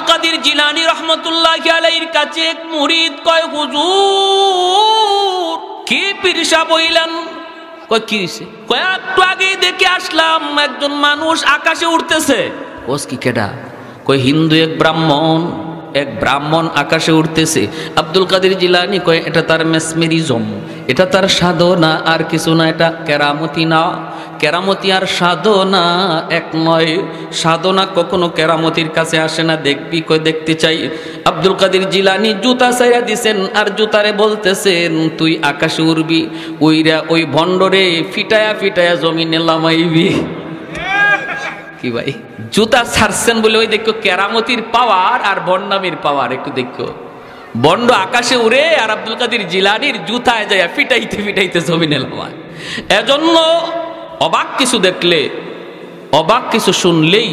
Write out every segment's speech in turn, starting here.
কাদের জিলানী রহমতুল্লাহি আলাইহির কাছে এক মুরিদ কয়, হুজুর কি পীর সাহেব হইলেন? কয় কি হইছে? কয় একটু আগেই দেখে আসলাম একজন মানুষ আকাশে উঠতেছে। ওস কি কেডা? কয় হিন্দু এক ব্রাহ্মণ আকাশে উঠতেছে। আব্দুল কাদের জিলানী কয় এটা তার মেসমেরিজম, এটা তার সাধনা আর কিছু না, এটা কেরামতি না। কেরামতি আর সাধনা এক নয়, সাধনা কখনো কেরামতির কাছে আসে না। দেখবি? কয় দেখতে চাই। আব্দুল কাদের জিলানী জুতা ছাইরা দিছেন আর জুতারে বলতেছেন তুই আকাশে উড়বি, উইরা ওই ভণ্ডরে ফিটায়া ফিটায়া জমিনে লামাইবি। কি ভাই, জুতা ছাড়ছেন বলে ওই দেখো কেরামতির পাওয়ার আর বন্ডামির পাওয়ার একটু দেখো। বন্ড আকাশে উড়ে আর আব্দুল কাদের জিলানীর জুতায় যায় ফিটাইতে ফিটাইতে জমিনে লামায়। এজন্য অবাক কিছু দেখলে, অবাক কিছু শুনলেই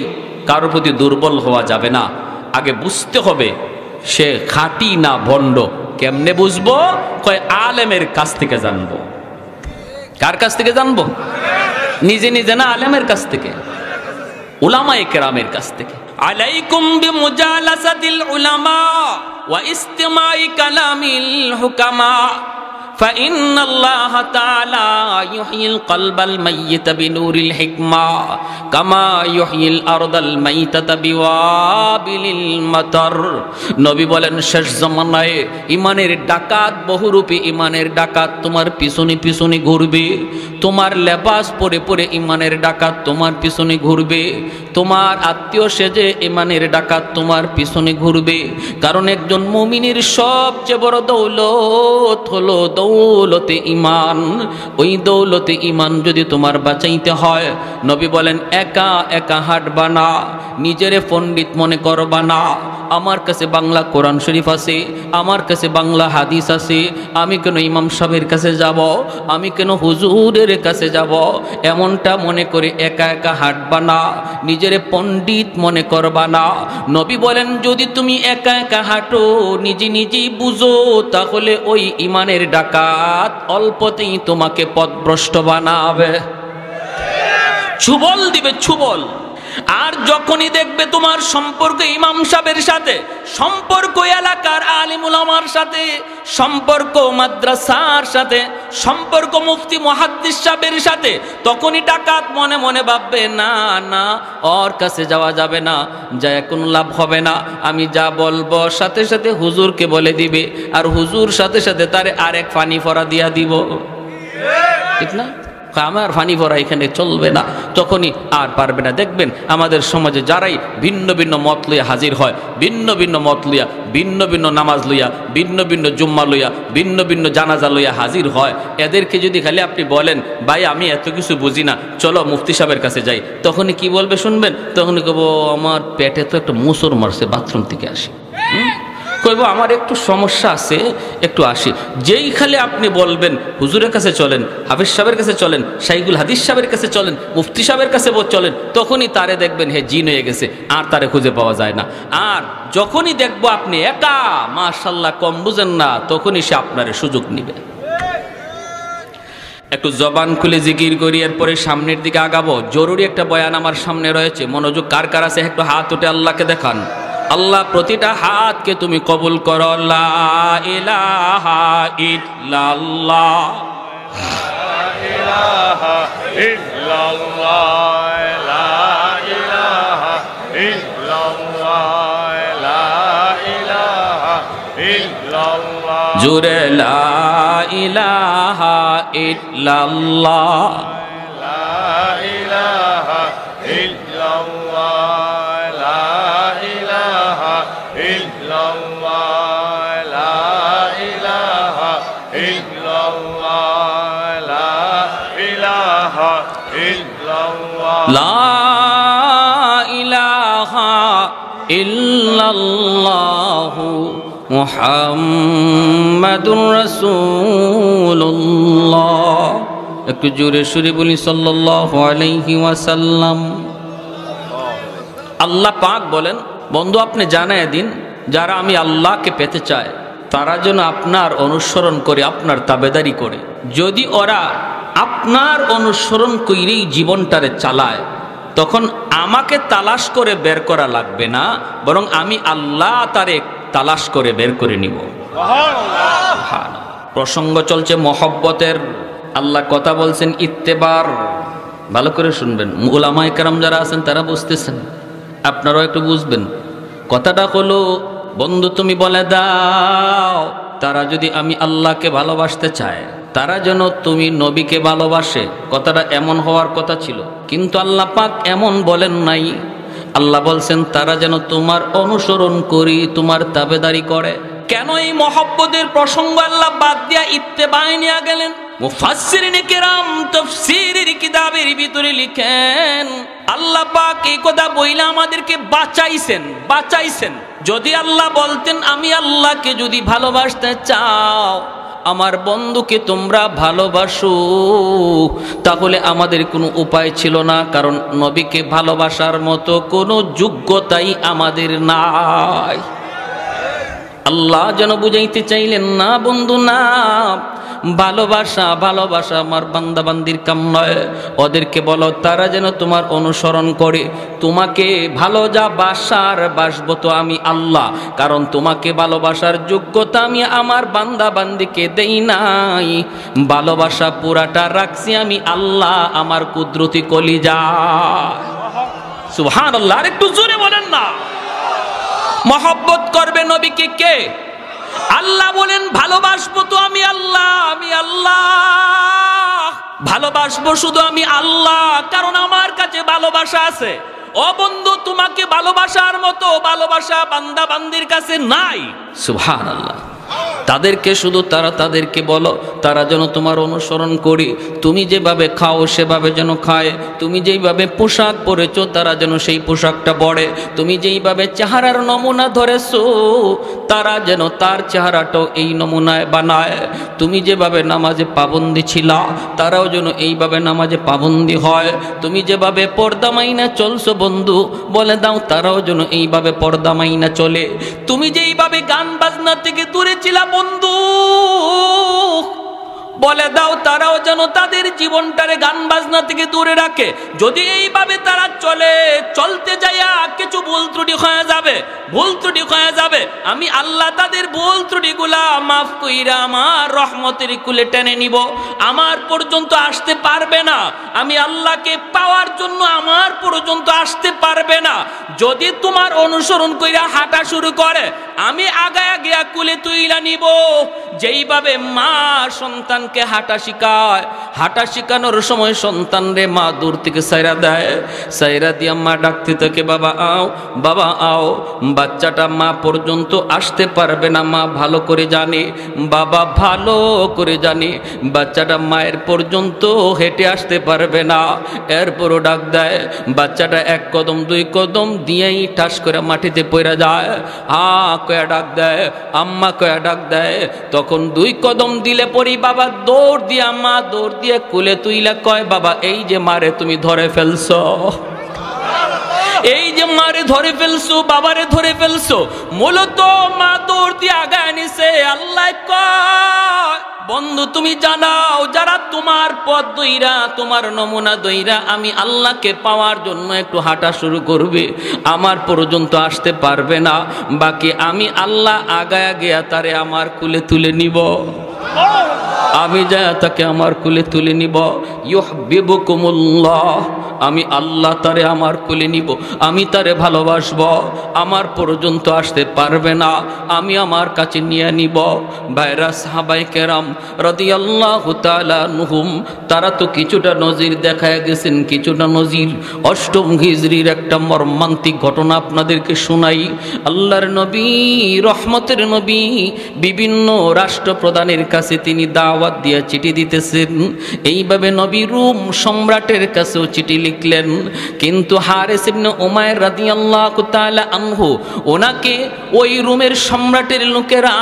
কারোর প্রতি দুর্বল হওয়া যাবে না। আগে বুঝতে হবে সে খাঁটি না ভণ্ড। কেমনে বুঝবো? কয় আলেমের কাছ থেকে জানবো। কার কাছ থেকে জানবো? নিজে নিজে না, আলেমের কাছ থেকে, উলামায়ে কেরামের কাছ থেকে। আলাইকুম বিমুজালাসাতিল উলামা ওয়া ইস্তিমাই কালামিল হুকামা فإن الله تعالى يحيي القلب الميت بنور الحكمة كما يحيي الأرض الميتة بوابل المطر। নবী বলেন শেষ জামানায় ইমানের ডাকাত, বহুরূপী ইমানের ডাকাত তোমার পিছনে পিছনে ঘুরবে। তোমার লেবাস পরে পরে ইমানের ডাকাত তোমার পিছনে ঘুরবে। তোমার আত্মীয় সেজে ইমানের ডাকাত তোমার পিছনে ঘুরবে। কারণ একজন মুমিনের সবচেয়ে বড় দৌলত হলো দৌলতে ইমান। ওই দৌলতে ইমান যদি তোমার বাঁচাইতে হয়, নবী বলেন একা একা হাঁটবা না, নিজেরে পণ্ডিত মনে করবা না। আমার কাছে বাংলা কোরআন শরীফ আছে, আমার কাছে বাংলা হাদিস আছে, আমি কেন ইমাম সাহেবের কাছে যাব, আমি কেন হুজুরের কাছে যাব, এমনটা মনে করে একা একা হাঁটবা না, নিজেরে পণ্ডিত মনে করবা না। নবী বলেন যদি তুমি একা একা হাঁটো, নিজে নিজেই বুঝো, তাহলে ওই ইমানের ডাকাত অল্পতেই তোমাকে পথভ্রষ্ট বানাবে, ছুবল দিবে, ছুবল। আর যখনই দেখবে তোমার সম্পর্ক ইমাম সাহেবের সাথে, সম্পর্ক এলাকার আলিম উলামার সাথে, সম্পর্ক মাদ্রাসার সাথে, সম্পর্ক মুফতি মুহাদ্দিস সাহেবের সাথে, তখনই ডাকাত মনে মনে ভাববে না না ওর কাছে যাওয়া যাবে না, যায় কোনো লাভ হবে না। আমি যা বলবো সাথে সাথে হুজুরকে বলে দিবে, আর হুজুর সাথে সাথে তারে আরেক ফানি ফরা দিয়া দিব। ঠিক না? আমার ফানি ভরা এখানে চলবে না, তখনই আর পারবে না। দেখবেন আমাদের সমাজে যারাই ভিন্ন ভিন্ন মত লইয়া হাজির হয়, ভিন্ন ভিন্ন মত লইয়া, ভিন্ন ভিন্ন নামাজ লইয়া, ভিন্ন ভিন্ন জুম্মা লইয়া, ভিন্ন ভিন্ন জানাজা লইয়া হাজির হয়, এদেরকে যদি খালি আপনি বলেন ভাই আমি এত কিছু বুঝি না, চলো মুফতি সাহেবের কাছে যাই, তখনই কি বলবে শুনবেন? তখনই কব আমার পেটে তো একটা মুসর মারছে, বাথরুম থেকে আসি। কইব আমার একটু সমস্যা আছে, একটু আসি। যেই খালি আপনি বলবেন হুজুরের কাছে চলেন, হাফিজ সাহেবের কাছে চলেন, শাইখুল হাদিস সাহেবের কাছে চলেন, মুফতি সাহেবের কাছে চলেন, তখনই তারে দেখবেন হে জিন হয়ে গেছে, আর তারে খুঁজে পাওয়া যায় না। আর যখনই দেখবো আপনি একা, মাশাআল্লাহ কম বুঝেন না, তখনই সে আপনার সুযোগ নিবে। একটু জবান খুলে জিকির করি, এরপরে সামনের দিকে আগাবো। জরুরি একটা বয়ান আমার সামনে রয়েছে, মনোযোগ কার কার আছে একটু হাত উঠে আল্লাহকে দেখান। আল্লাহ প্রতিটা হাতকে তুমি কবুল করো। লা ইলাহা ইল্লাল্লাহ, লা ইলাহা ইল্লাল্লাহ, লা ইলাহা ইল্লাল্লাহ, লা ইলাহা ইল্লাল্লাহ, জোরে লা ইলাহা ইল্লাল্লাহ, লা ইলাহা ইল্লাল্লাহ, লা ইলাহা ইল্লাল্লাহু মুহাম্মাদুর রাসূলুল্লাহ। একটু জোরে সুরে বলি সাল্লাল্লাহু আলাইহি ওয়াসাল্লাম। আল্লাহ পাক বলেন বন্ধু আপনি জানায় দিন যারা আমি আল্লাহকে পেতে চায় তারা যেন আপনার অনুসরণ করে, আপনার তাবেদারি করে। যদি ওরা আপনার অনুসরণ করেই জীবনটারে চালায়, তখন আমাকে তালাশ করে বের করা লাগবে না, বরং আমি আল্লাহ তারে তালাশ করে বের করে নিব। প্রসঙ্গ চলছে মহব্বতের। আল্লাহ কথা বলছেন ইত্তেবার। ভালো করে শুনবেন, উলামায়ে কেরাম যারা আছেন তারা বুঝতেছেন, আপনারাও একটু বুঝবেন। কথাটা হলো, বন্ধু তুমি বলে দাও তারা যদি আমি আল্লাহকে ভালোবাসতে চায়, তারা যেন তুমি নবীকে ভালোবাসে। কথাটা এমন হওয়ার কথা ছিল, কিন্তু আল্লাহ পাক এমন বলেন নাই। আল্লাহ বলছেন তারা যেন তোমার অনুসরণ করি, তোমার তাবেদারি করে। কেন এই মহব্বতের প্রসঙ্গ আল্লাহ বাদ দিয়া ইত্তেবায় নিয়ে গেলেন? মুফাসসিরিনে কেরাম তাফসীরের কিতাবের ভিতরে লিখেন, আল্লাহ পাক এই কথা বইলা আমাদেরকে বাঁচাইছেন। যদি আল্লাহ বলতেন আমি আল্লাহকে যদি ভালোবাসতে চাও, আমার বন্ধুকে তোমরা ভালোবাসো, তাহলে আমাদের কোনো উপায় ছিল না, কারণ নবীকে ভালোবাসার মতো কোনো যোগ্যতাই আমাদের নাই। আল্লাহ যেন বুঝাইতে চাইলেন না বন্ধু না, ভালোবাসা আমার বান্দাবান্দির কাম নয়। ওদেরকে বলো তারা যেন তোমার অনুসরণ করে। তোমাকে ভালো যা বাসবো তো আমি আল্লাহ, কারণ তোমাকে ভালোবাসার যোগ্যতা আমি আমার বান্দাবান্দিকে দেই নাই। ভালোবাসা পুরাটা রাখছি আমি আল্লাহ আমার কুদরতি কলিজা। সুবহানাল্লাহ, আর একটু জোরে বলেন না। মহব্বত করবে নবীকে কে? আল্লাহ বলেন ভালোবাসবো তো আমি আল্লাহ ভালোবাসবো শুধু আমি আল্লাহ, কারণ আমার কাছে ভালোবাসা আছে। ও বন্ধু, তোমাকে ভালোবাসার মতো ভালোবাসা বান্দা বান্দির কাছে নাই। সুবহানাল্লাহ। তাদেরকে শুধু তাদেরকে বলো তারা যেন তোমার অনুসরণ করি। তুমি যেভাবে খাও সেভাবে যেন খায়, তুমি যেইভাবে পোশাক পরেছো তারা যেন সেই পোশাকটা পরে, তুমি যেইভাবে চেহারার নমুনা ধরেছো তারা যেন তার চেহারাটাও এই নমুনায় বানায়। তুমি যেভাবে নামাজে পাবন্দি ছিলা তারাও যেন এইভাবে নামাজে পাবন্দি হয়। তুমি যেভাবে পর্দা মাইনা চলছো বন্ধু, বলে দাও তারাও যেন এইভাবে পর্দা মাইনা চলে। তুমি যেইভাবে গান বাজনা থেকে দূরে ছিলা বন্ধু, বলে দাও তারাও যেন তাদের জীবনটারে গান বাজনা থেকে দূরে রাখে। যদি এইভাবে তারা চলতে যাইয়া কিছু ভুল ত্রুটি হয়ে যাবে, আমি আল্লাহ তাদের ভুল ত্রুটিগুলা মাফ কইরা আমার রহমতের কুলে টেনে নিব। আমার পর্যন্ত আসতে পারবে না, আমি আল্লাহকে পাওয়ার জন্য আমার পর্যন্ত আসতে পারবে না। যদি তোমার অনুসরণ কইরা হাঁটা শুরু করে, আমি আগায়া গিয়া কুলে তুইলা নিব। যেইভাবে মা সন্তানকে হাঁটা শিখায়, হাঁটা শিখানোর সময় সন্তান রে মা দূর থেকে সাইরা দেয়, সাইরা দিয়া মা ডাকতে থাকে বাবা আও, বাবা আও। বাচ্চাটা মা পর্যন্ত আসতে পারবে না, মা ভালো করে জানে, বাবা ভালো করে জানে বাচ্চাটা মায়ের পর্যন্ত হেঁটে আসতে পারবে না। এরপরও ডাক দেয়, বাচ্চাটা এক কদম দুই কদম দিয়েই ঠাস করে মাটিতে পড়ে যায়। কয়া ডাক দেয়, আম্মা কয়া ডাক দেয়। তখন দুই কদম দিলে পরি বাবা দৌড় দিয়ে, আম্মা দৌড় দিয়ে কুলে তুইলা কয় বাবা এই যে মারে তুমি ধরে ফেলছো, এই যে মারে ধরে ফেলছো, বাবারে ধরে ফেলছো। মূলত মা দৌড় দিয়ে আগায় নিছে। আল্লাহ কয় বন্ধু তুমি জানাও, যারা তোমার পথ দইরা তোমার নমুনা দইরা আমি আল্লাহকে পাওয়ার জন্য একটু হাঁটা শুরু করবে, আমার পর্যন্ত আসতে পারবে না, বাকি আমি আল্লাহ আগায়া গিয়া তারে আমার কুলে তুলে নিব। আমি যা তাকে আমার কুলে তুলে নিব। ইউহিব্বুকুমুল্লাহ, আমি আল্লাহ তারে আমার কুলে নিব, আমি তারে ভালোবাসব। আমার পর্যন্ত আসতে পারবে না, আমি আমার কাছে নিয়ে নিব। ভাইরা সাহাবায়ে কেরাম রাদিয়াল্লাহু তাআলা আনহুম, তারা তো কিছুটা নজির দেখায় গেছেন, কিছুটা নজির। অষ্টম হিজরির একটা মর্মান্তিক ঘটনা আপনাদেরকে শোনাই। আল্লাহর নবী, রহমতের নবী, বিভিন্ন রাষ্ট্রপ্রধানের কাছে তিনি দাওয়াত দিয়ে চিঠি দিতেছেন। এইভাবে নবী রোম সম্রাটের কাছেও চিঠি লিখলেন, কিন্তু হারিস ইবনে উমাইর রাদিয়াল্লাহু তাআলা আনহু, ওনাকে ওই রোমের সম্রাটের লোকেরা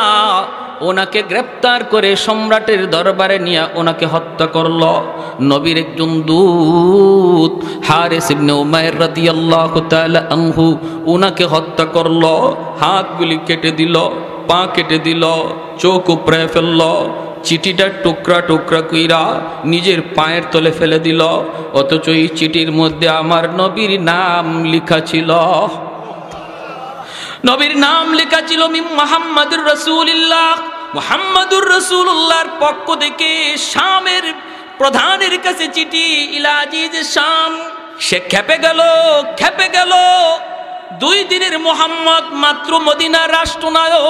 ওনাকে গ্রেফতার করে সম্রাটের দরবারে নিয়ে ওনাকে হত্যা করল। নবীর একজন দূত হারিস ইবনে উমাইর রাদিয়াল্লাহু তাআলা আনহু ওনাকে হত্যা করল। হাতগুলি কেটে দিল, পা কেটে দিল, চোখ উপড়ে ফেলল, চিঠিটা টুকরা টুকরা কইরা নিজের পায়ের তলে ফেলে দিল, অথচ এই চিঠির মধ্যে আমার নবীর নাম লেখা ছিল। নবীর নাম লেখা ছিল মুহাম্মাদুর রাসূলুল্লাহ। মুহাম্মাদুর রাসূলুল্লাহর পক্ষ থেকে শামের প্রধানের কাছে চিঠি, ইলা আজিজ শাম। সে খেপে গেল। 2 দিনের মোহাম্মদ মাত্র মদিনার রাষ্ট্রনায়ক,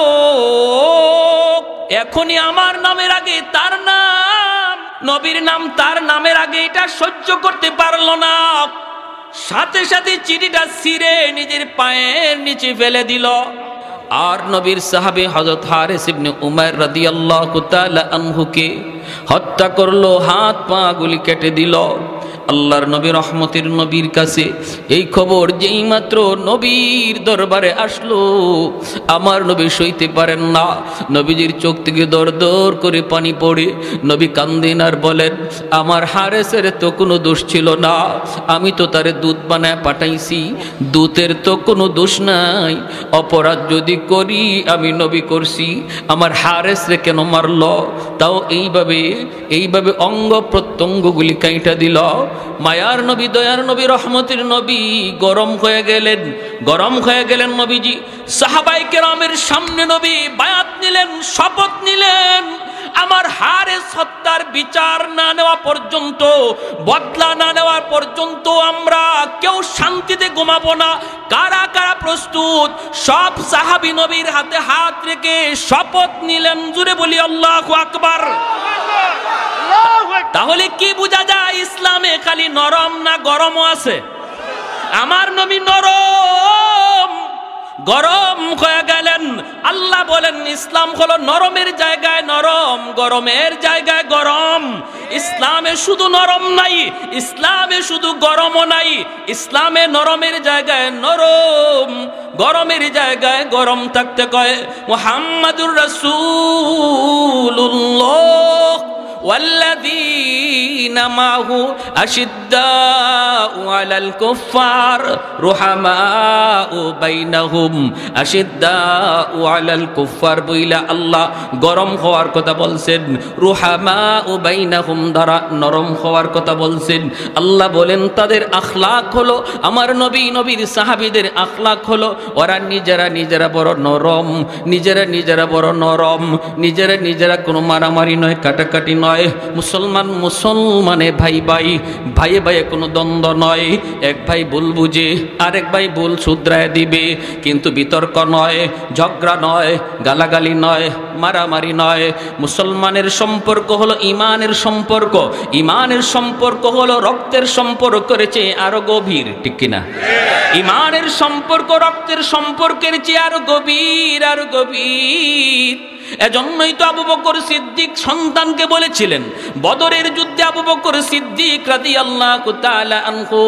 এখনই আমার নামের আগে তার নাম, নবীর নাম তার নামের আগে, এটা সহ্য করতে পারলো না। সাথে সাথে চিঠিটা ছিঁড়ে নিজের পায়ের নিচে ফেলে দিল। আর নবীর সাহাবী হযরত হারিস ইবনে উমাইর রাদিয়াল্লাহু তাআলা আনহুকে হত্যা করলো, হাত পা গুলি কেটে দিল। আল্লাহর নবী রহমতের নবীর কাছে এই খবর যেই মাত্র নবীর দরবারে আসলো, আমার নবী সইতে পারেন না। নবীজির চোখ থেকে দর দর করে পানি পড়ে নবী কান্দেন আর বলেন, আমার হারেসের তো কোনো দোষ ছিল না, আমি তো তারে দুধ বানায় পাঠাইছি, দুধের তো কোনো দোষ নাই। অপরাধ যদি করি আমি নবী করছি, আমার হারেসরে কেন মারল? তাও এইভাবে অঙ্গ প্রত্যঙ্গগুলি কাইটা দিল। মায়ার নবী, দয়ার নবী, রহমতের নবী গরম হয়ে গেলেন নবীজি। সাহাবায়ে কেরামের সামনে নবী বায়াত নিলেন, শপথ নিলেন, আমার হারেস হত্যার বিচার না নেওয়া পর্যন্ত, বদলা না নেওয়া পর্যন্ত আমরা কেউ শান্তিতে ঘুমাবো না। কারা কারা প্রস্তুত? সব সাহাবী নবীর হাতে হাত রেখে শপথ নিলেন। জুড়ে বলি আল্লাহু আকবার। তাহলে কি বোঝা যায়? ইসলামে খালি নরম না গরমও আছে? আমার নবী গরম হয়ে গেলেন। আল্লাহ বলেন ইসলাম হলো নরমের জায়গায় নরম, গরমের জায়গায় গরম। ইসলামে শুধু নরম নাই, ইসলামে শুধু গরমও নাই, ইসলামে নরমের জায়গায় নরম, গরমের জায়গায় গরম থাকতে কয়। মুহাম্মাদুর রাসূলুল্লাহ والذين معه أشداء على الكفار رحماء بينهم أشداء على الكفار বইলা আল্লাহ গরম হওয়ার কথা বলছেন, রুহামাউ বাইনাহুম দ্বারা নরম হওয়ার কথা বলছেন। আল্লাহ বলেন তাদের আখলাক হলো, আমার নবীর সাহাবীদের আখলাক হলো, ওরা নিজেরা বড় নরম, নিজেরা বড় নরম, নিজেরা কোনো মারামারি নয়, কাটাকাটি নয়। মুসলমানে ভাই কোনো দ্বন্দ্ব নয়। এক ভাই ভুল বুঝে আরেক ভাই ভুল শুধরায় দিবে, কিন্তু বিতর্ক নয়, ঝগড়া নয়, গালাগালি নয়, মারামারি নয়। মুসলমানের সম্পর্ক হলো ইমানের সম্পর্ক, ইমানের সম্পর্ক হলো রক্তের সম্পর্কের চেয়ে আরো গভীর, ঠিক কিনা? ইমানের সম্পর্ক রক্তের সম্পর্কের চেয়ে আরো গভীর। এজন্যই তো আবু বকর সিদ্দিক সন্তানকে বলেছিলেন, বদরের যুদ্ধে আবু বকর সিদ্দিক রাদিয়াল্লাহু তাআলা আনহু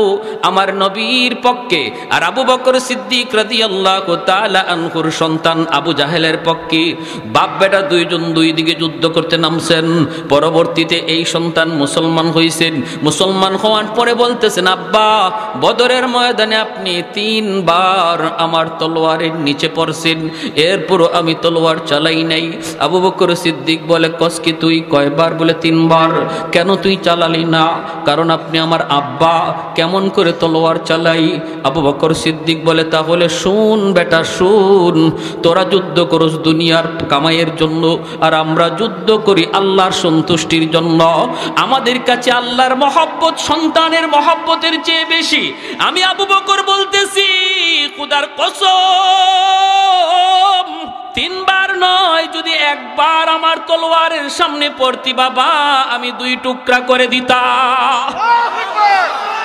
আমার নবীর পক্ষে, আর আবু বকর সিদ্দিক রাদিয়াল্লাহু তাআলা আনহুর সন্তান আবু জাহেলের পক্ষে। বাপ বেটা দুইজন দুই দিকে যুদ্ধ করতে নামছেন। পরবর্তীতে এই সন্তান মুসলমান হয়েছেন। মুসলমান হওয়ার পরে বলতেছেন, আব্বা বদরের ময়দানে আপনি 3 বার আমার তলোয়ারের নিচে পড়ছেন, এরপরও আমি তলোয়ার চালাই নাই। আবু বকর সিদ্দিক বলে, কসকি তুই কয়বার? বলে 3 বার। কেন তুই চালালি না? কারণ আপনি আমার আব্বা, কেমন করে তলোয়ার চালাই? আবু বকর সিদ্দিক বলে, তাহলে শুন বেটা শুন, তোরা যুদ্ধ করস দুনিয়ার কামাইয়ের জন্য, আর আমরা যুদ্ধ করি আল্লাহর সন্তুষ্টির জন্য। আমাদের কাছে আল্লাহর মহব্বত সন্তানের মহব্বতের চেয়ে বেশি। আমি আবু বকর বলতেছি, খোদার কসম, 3 বার নয়, যদি 1 বার আমার তলোয়ারের সামনে পড়তি বাবা, আমি 2 টুকরা করে দিতাম।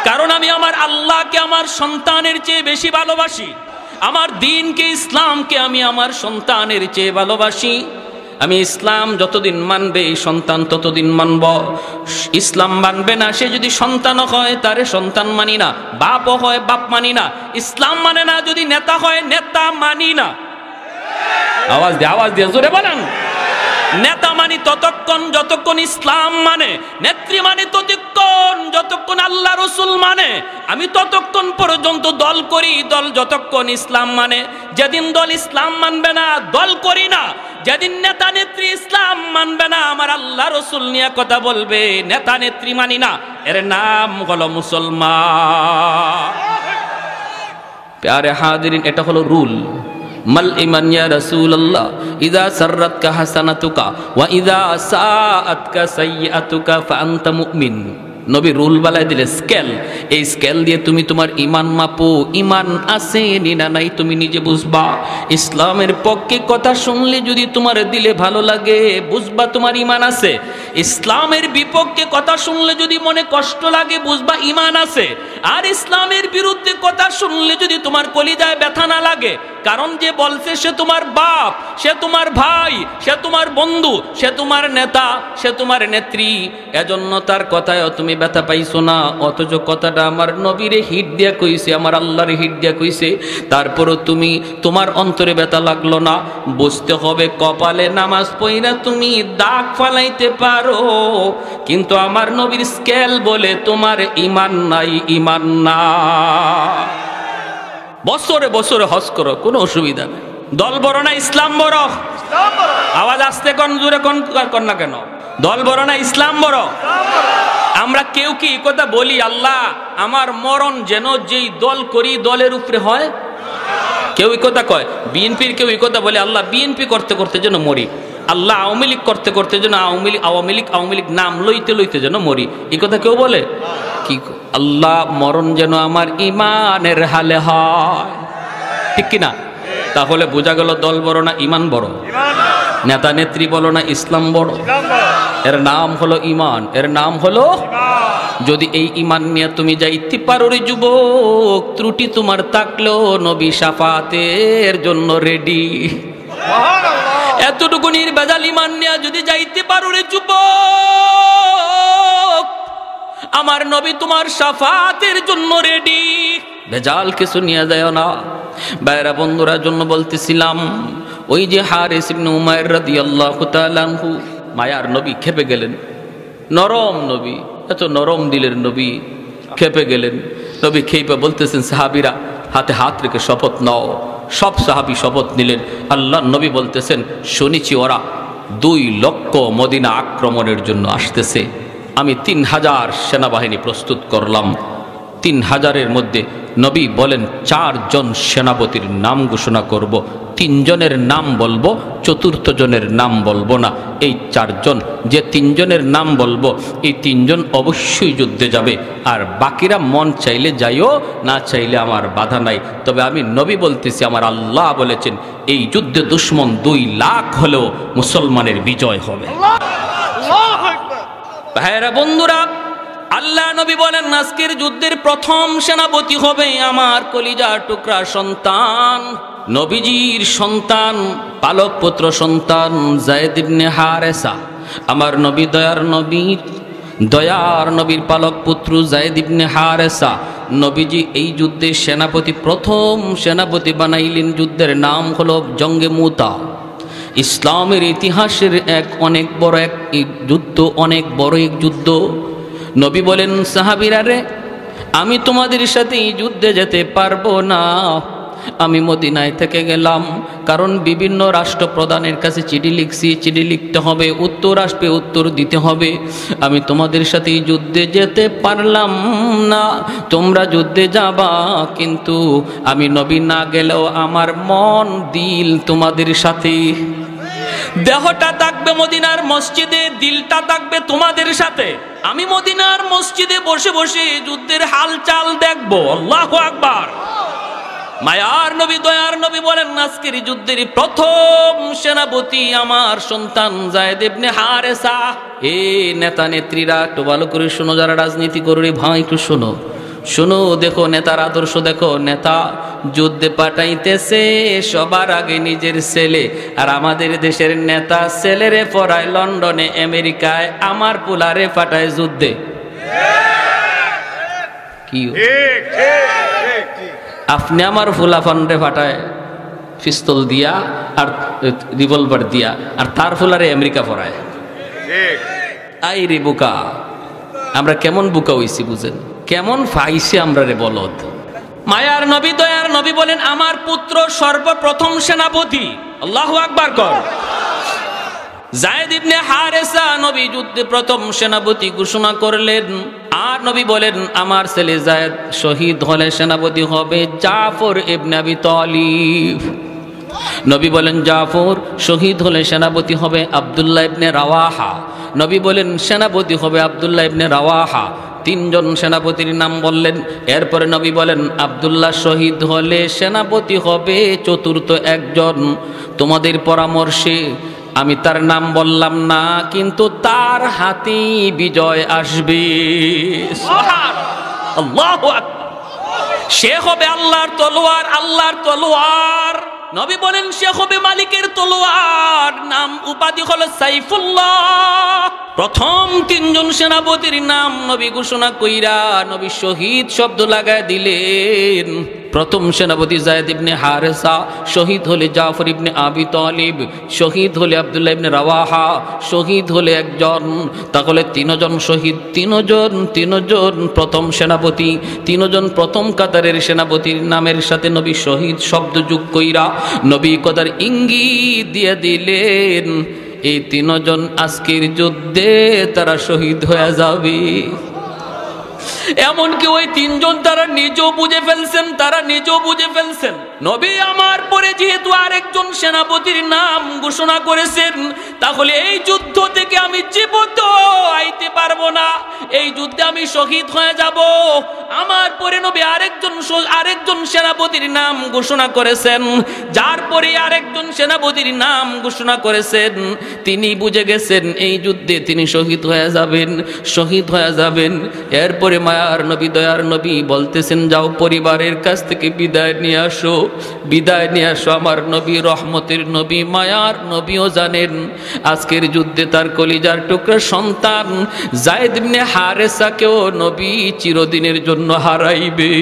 কারণ আমি আমার আল্লাহকে আমার সন্তানের চেয়ে বেশি ভালোবাসি, আমার দ্বীনকে ইসলামকে আমি আমার সন্তানের চেয়ে ভালোবাসি। আমি ইসলাম যতদিন মানবে এই সন্তান ততদিন মানব। ইসলাম মানবে না, সে যদি সন্তান হয় তারে সন্তান মানি না, বাপও হয় বাপ মানি না। ইসলাম মানে না, যদি নেতা হয় নেতা মানি না। আওয়াজ দিয়ে জোরে বলেন। নেতা মানি ততক্ষণ যতক্ষণ ইসলাম মানে, নেত্রী মানে ততক্ষণ যতক্ষণ আল্লাহ রসুল মানে। আমি ততক্ষণ পর্যন্ত দল করি, দল যতক্ষণ ইসলাম মানে। যেদিন দল ইসলাম মানবে না, দল করি না। যেদিন নেতা নেত্রী ইসলাম মানবে না, আমার আল্লাহ রসুল নিয়ে কথা বলবে, নেতা নেত্রী মানি না, এর নাম হলো মুসলমান। প্যারে হাজিরিন, এটা হলো রুল। মাল ইমান ইয়া রাসূলুল্লাহ, ইযা সাররাতকা হাসানাতুকা ওয়া ইযা সাআতকা সাইয়্যাতুকা ফাআনতা মুমিন। নবী রুল বালাই দিলে স্কেল, এই স্কেল দিয়ে তুমি তোমার ইমান মাপো, ইমান আছে না নাই তুমি নিজে বুঝবা। ইসলামের পক্ষে কথা শুনলে যদি তোমার দিলে ভালো লাগে, বুঝবা তোমার ইমান আছে। ইসলামের বিপক্ষে কথা শুনলে যদি মনে কষ্ট লাগে, বুঝবা ইমান আছে। আর ইসলামের বিরুদ্ধে কথা শুনলে যদি তোমার কলিজায় ব্যথা না লাগে, কারণ যে বলছে সে তোমার বাপ, সে তোমার ভাই, সে তোমার বন্ধু, সে তোমার নেতা, সে তোমার নেত্রী, এজন্য তার কথায় তুমি ব্যথা পাইছো না। অথচ কথাটা আমার নবীরে হিট দিয়া কইছে, আমার আল্লাহরে হিট দিয়া কইছে, তারপরও তুমি তোমার অন্তরে ব্যথা লাগলো না। বুঝতে হবে কপালে নামাজ পড়া তুমি দাগ ফালাইতে পারো, কিন্তু আমার নবীর স্কেল বলে তোমার ইমান নাই, ইমান না। বছরে বছরে হজ করো, কোনো অসুবিধা নেই। দল বড় না ইসলাম বড়? আওয়াজ আসতে কোন জোরে কোন না কেন? দল বড় না ইসলাম বড়? আমরা কেউ কি কথা বলি, আল্লাহ আমার মরণ যেন যেই দল করি দলের উপরে হয়? কেউ কথা কয় বিএনপির, কেউ কথা বলে আল্লাহ বিএনপি করতে করতে যেন মরি, আল্লাহ আওয়ামী লীগ করতে করতে যেন আওয়ামী লীগ নাম লইতে লইতে যেন মরি, এই কথা কেউ বলে? কি আল্লাহ মরণ যেন আমার ইমানের হালে হয়, ঠিক কিনা? তাহলে বোঝা গেল দল বড় না ইমান বড়? নেতা নেত্রী বলো না ইসলাম বড়? এর নাম হলো ইমান, এর নাম হলো। যদি এই ইমান নিয়ে তুমি যাইতে পারো রে যুবক, ত্রুটি তোমার থাকলেও নবী শাফাতের জন্য রেডি। এতটুকু নির্ভেজাল ইমান নিয়ে যদি যাইতে পারো রে যুবক, আমার নবী তোমার শাফাতের জন্য রেডি। ভেজাল কিছু নিয়ে যায় না। বাইরা বন্ধুরা জন্য বলতেছিলাম, ওই যে হারিস ইবনে উমাইর রাদিয়াল্লাহু তাআলা আনহু, মায়ার নবী খেপে গেলেন। নরম নবী, এত নরম দিলের নবী খেপে গেলেন। নবী খেপে বলতেছেন, সাহাবীরা হাতে হাত রেখে শপথ নাও। সব সাহাবী শপথ নিলেন। আল্লাহ নবী বলতেছেন, শুনেছি ওরা 2 লক্ষ মদিনা আক্রমণের জন্য আসতেছে। আমি 3000 সেনাবাহিনী প্রস্তুত করলাম। 3000-এর মধ্যে নবী বলেন 4 জন সেনাপতির নাম ঘোষণা করব, 3 জনের নাম বলবো, 4র্থ জনের নাম বলবো না। এই 4 জন, যে 3 জনের নাম বলবো, এই 3 জন অবশ্যই যুদ্ধে যাবে, আর বাকিরা মন চাইলে যাইও, না চাইলে আমার বাধা নাই। তবে আমি নবী বলতেছি, আমার আল্লাহ বলেছেন এই যুদ্ধে দুশ্মন 2 লাখ হলেও মুসলমানের বিজয় হবে। ভাইরা বন্ধুরা, আল্লাহ নবী বলেন আজকের যুদ্ধের প্রথম সেনাপতি হবে আমার কলিজার টুকরা সন্তান, নবীজির সন্তান, পালক পুত্র সন্তান যায়েদ ইবনে হারেসা। আমার নবী দয়ার নবীর পালক পুত্র যায়েদ ইবনে হারেসা নবীজি এই যুদ্ধের সেনাপতি, প্রথম সেনাপতি বানাইলেন। যুদ্ধের নাম হলো জঙ্গে মুতা। ইসলামের ইতিহাসের অনেক বড় এক যুদ্ধ, অনেক বড় এক যুদ্ধ। নবী বলেন, সাহাবীরা রে, আমি তোমাদের সাথে এই যুদ্ধে যেতে পারবো না। আমি মদিনায় থেকে গেলাম, কারণ বিভিন্ন রাষ্ট্রপ্রধানের কাছে চিঠি লিখছি, চিঠি লিখতে হবে, উত্তর আসবে, উত্তর দিতে হবে। আমি তোমাদের সাথে এই যুদ্ধে যেতে পারলাম না। তোমরা যুদ্ধে যাবা, কিন্তু আমি নবী না গেলেও আমার মন দিল তোমাদের সাথে। দেহটা থাকবে মদিনার মসজিদে, দিলটা থাকবে তোমাদের সাথে। আমি মদিনার মসজিদে বসে বসে যুদ্ধের হালচাল দেখবো। আল্লাহু আকবার। মায়ার নবী, দয়ার নবী বলেন আজকের যুদ্ধের প্রথম সেনাপতি আমার সন্তান যায়েদ ইবনে হারেসা। এই নেতা নেত্রীরা একটু ভালো করে শোনো, যারা রাজনীতি করে ভাই একটু শোনো, শোনো, দেখো নেতার আদর্শ দেখো। নেতা যুদ্ধে পাঠাইতেছে সবার আগে নিজের ছেলে, আর আমাদের দেশের নেতা ছেলেরে পড়ায় লন্ডনে, আমেরিকায়, আমার পোলারে পাঠায় যুদ্ধে। কি আপনি আমার ফুলাফানরে পাঠায় পিস্তল দিয়া আর রিভলভার দিয়া, আর তার ফুলারে আমেরিকা পড়ায়। আই রে বোকা, আমরা কেমন বোকা হইছি বুঝেন, কেমন ফাইছে আমরা রে বলদ। মায়ার নবী, দয়ার নবী বলেন আমার পুত্র সর্বপ্রথম সেনাপতি। আল্লাহু আকবার কর। যায়েদ ইবনে হারেসা নবী যুদ্ধে প্রথম সেনাপতি ঘোষণা করলেন। আর নবী বলেন, আমার ছেলে যায়েদ শহীদ হলে সেনাপতি হবে জাফর ইবনে আবি তালিব। নবী বলেন, জাফর শহীদ হলে সেনাপতি হবে আব্দুল্লাহ ইবনে রাওয়াহা। নবী বলেন, সেনাপতি হবে আব্দুল্লাহ ইবনে রাওয়াহা। তিনজন সেনাপতির নাম বললেন। এরপরে নবী বলেন, আব্দুল্লাহ শহীদ হলে সেনাপতি হবে চতুর্থ একজন। তোমাদের পরামর্শে আমি তার নাম বললাম না, কিন্তু তার হাতেই বিজয় আসবে। আল্লাহু আকবার। সে হবে আল্লাহর তলোয়ার, আল্লাহর তলোয়ার। নবী বলেন, সে হবে মালিকের তলোয়ার। নাম উপাধি হলো সাইফুল্লাহ। প্রথম তিনজন সেনাপতির নাম নবী ঘোষণা কইরা নবী শহীদ শব্দ লাগায় দিলেন। প্রথম সেনাপতি যায়েদ ইবনে হারেসা, শহীদ হলে জাফর ইবনে আবি তালিব, শহীদ হলে আব্দুল্লাহ ইবনে রাওয়াহা, শহীদ হলে একজন। তাহলে তিনজন শহীদ, তিনজন প্রথম সেনাপতি, তিনজন প্রথম কাতারের সেনাপতির নামের সাথে নবী শহীদ শব্দ যোগ কইরা নবী কথার ইঙ্গিত দিয়ে দিলেন, এই তিনজন আজকের যুদ্ধে তারা শহীদ হয়ে যাবে। এমনকি ওই তিনজন তারা নিজেও বুঝে ফেলছেন, নবী আমার পরে যেহেতু আরেকজন সেনাপতির নাম ঘোষণা করেছেন, তাহলে এই যুদ্ধ থেকে আমি জীবিত আইতে পারবো না, এই যুদ্ধে আমি শহীদ হয়ে যাব। আমার পরে নবী আরেকজন সেনাপতির নাম ঘোষণা করেছেন, যার পরে আরেকজন সেনাপতির নাম ঘোষণা করেছেন। তিনি বুঝে গেছেন এই যুদ্ধে তিনি শহীদ হয়ে যাবেন। এরপরে মায়ার নবী, দয়ার নবী বলতেছেন, যাও পরিবারের কাছ থেকে বিদায় নিয়ে আসো। আমার নবী রহমতের নবী, মায়ার নবীও জানেন আজকের যুদ্ধে তার কলিজার টুকরা সন্তান যায়েদ ইবনে হারেসাকেও নবী চিরদিনের জন্য হারাইবে।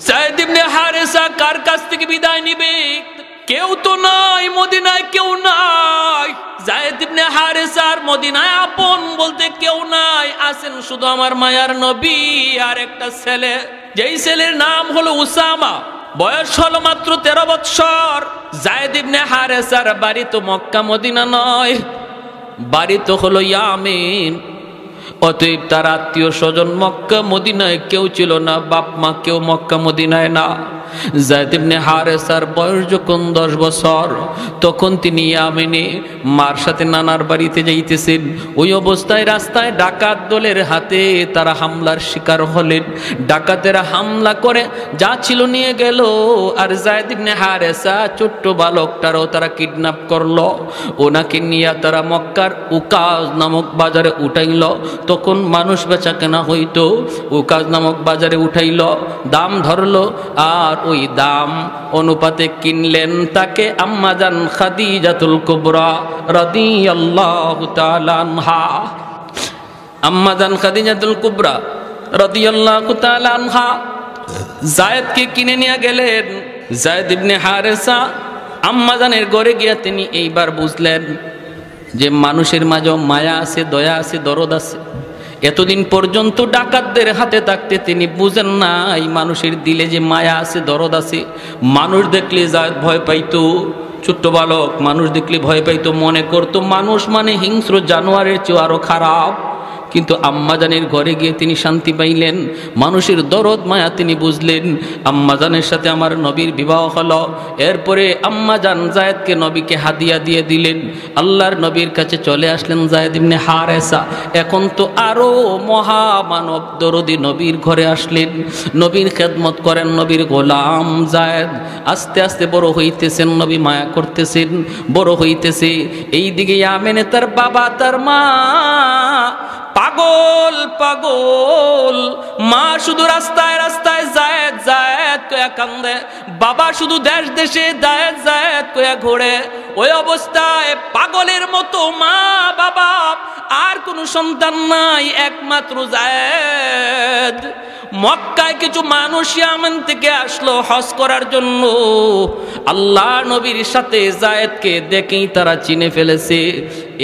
যায়েদ ইবনে হারেসা কার কাছ থেকে বিদায় নিবে? কেউ তো নাই, মদিনায় কেউ নাই। যায়েদ ইবনে হারেসার মদিনায় আপন বলতে কেউ নাই, আছেন শুধু আমার মায়ার নবী আর একটা ছেলে, যেই ছেলের নাম হলো উসামা। বয়স হলো মাত্র 13 বৎসর। যায়েদ ইবনে হারেসার বাড়ি তো মক্কা মদিনা নয়, বাড়ি তো হলো ইয়ামেন। অতএব তার আত্মীয় স্বজন মক্কা মদিনায় কেউ ছিল না, বাপ মা কেউ মক্কা মদিনায় না। যায়েদ ইবনে হারেসার বয়স যখন 10 বছর, তখন তিনি ইয়ামেনে মার সাথে নানার বাড়িতে যাইতেছেন। ওই অবস্থায় রাস্তায় ডাকাত দলের হাতে তারা হামলার শিকার হলেন। ডাকাতেরা হামলা করে যা ছিল নিয়ে গেল, আর যায়েদ ইবনে হারেসা ছোট্ট বালকটারও তারা কিডন্যাপ করলো। ওনাকে নিয়ে তারা মক্কার উকাজ নামক বাজারে উঠাইল। তখন মানুষ বেচা কেনা হইতো, উকাজ নামক বাজারে উঠাইল, দাম ধরলো, আর ওই দাম অনুপাতে কিনলেন তাকে আম্মাজান খাদিজাতুল কুবরা রাদিয়াল্লাহু তাআলা আনহা। আম্মাজান খাদিজাতুল কুবরা রাদিয়াল্লাহু তাআলা আনহা যায়েদকে কিনে নিয়ে গেলেন। যায়েদ ইবনে হারেসা আম্মাজানের ঘরে গিয়া তিনি এইবার বুঝলেন যে মানুষের মাঝে মায়া আছে, দয়া আছে, দরদ আছে। এতদিন পর্যন্ত ডাকাতদের হাতে থাকতে তিনি বুঝেন না এই মানুষের দিলে যে মায়া আছে, দরদ আছে। মানুষ দেখলে যায়েদ ভয় পাইতো, ছোট্ট বালক মানুষ দেখলে ভয় পাইতো, মনে করতো মানুষ মানে হিংস্র জানোয়ারের চেয়ে আরো খারাপ। কিন্তু আম্মাজানের ঘরে গিয়ে তিনি শান্তি পাইলেন, মানুষের দরদ মায়া তিনি বুঝলেন। আম্মাজানের সাথে আমার নবীর বিবাহ হলো। এরপরে আম্মাজান যায়েদকে নবীকে হাদিয়া দিয়ে দিলেন। আল্লাহর নবীর কাছে চলে আসলেন যায়েদ ইবনে হারেসা। এখন তো আরো মহামানব দরদি নবীর ঘরে আসলেন, নবীর খেদমত করেন, নবীর গোলাম যায়েদ। আস্তে আস্তে বড় হইতেছেন, নবী মায়া করতেছেন, বড় হইতেছে। এইদিকে ইয়ামেনে তার বাবা তার মা পাগল, মা শুধু রাস্তায় রাস্তায় যায়েদ যায়েদ কয়া কান্দে, বাবা শুধু দেশ দেশে যায়েদ যায়েদ কয়া ঘোরে। ওই অবস্থায় পাগলের মতো মা বাবা, আর কোনো সন্তান নাই, একমাত্র যায়েদ। মক্কায় কিছু মানুষ ইয়ামান থেকে আসলো হজ করার জন্য। আল্লাহ নবীর সাথে যায়েদকে দেখেই তারা চিনে ফেলেছে,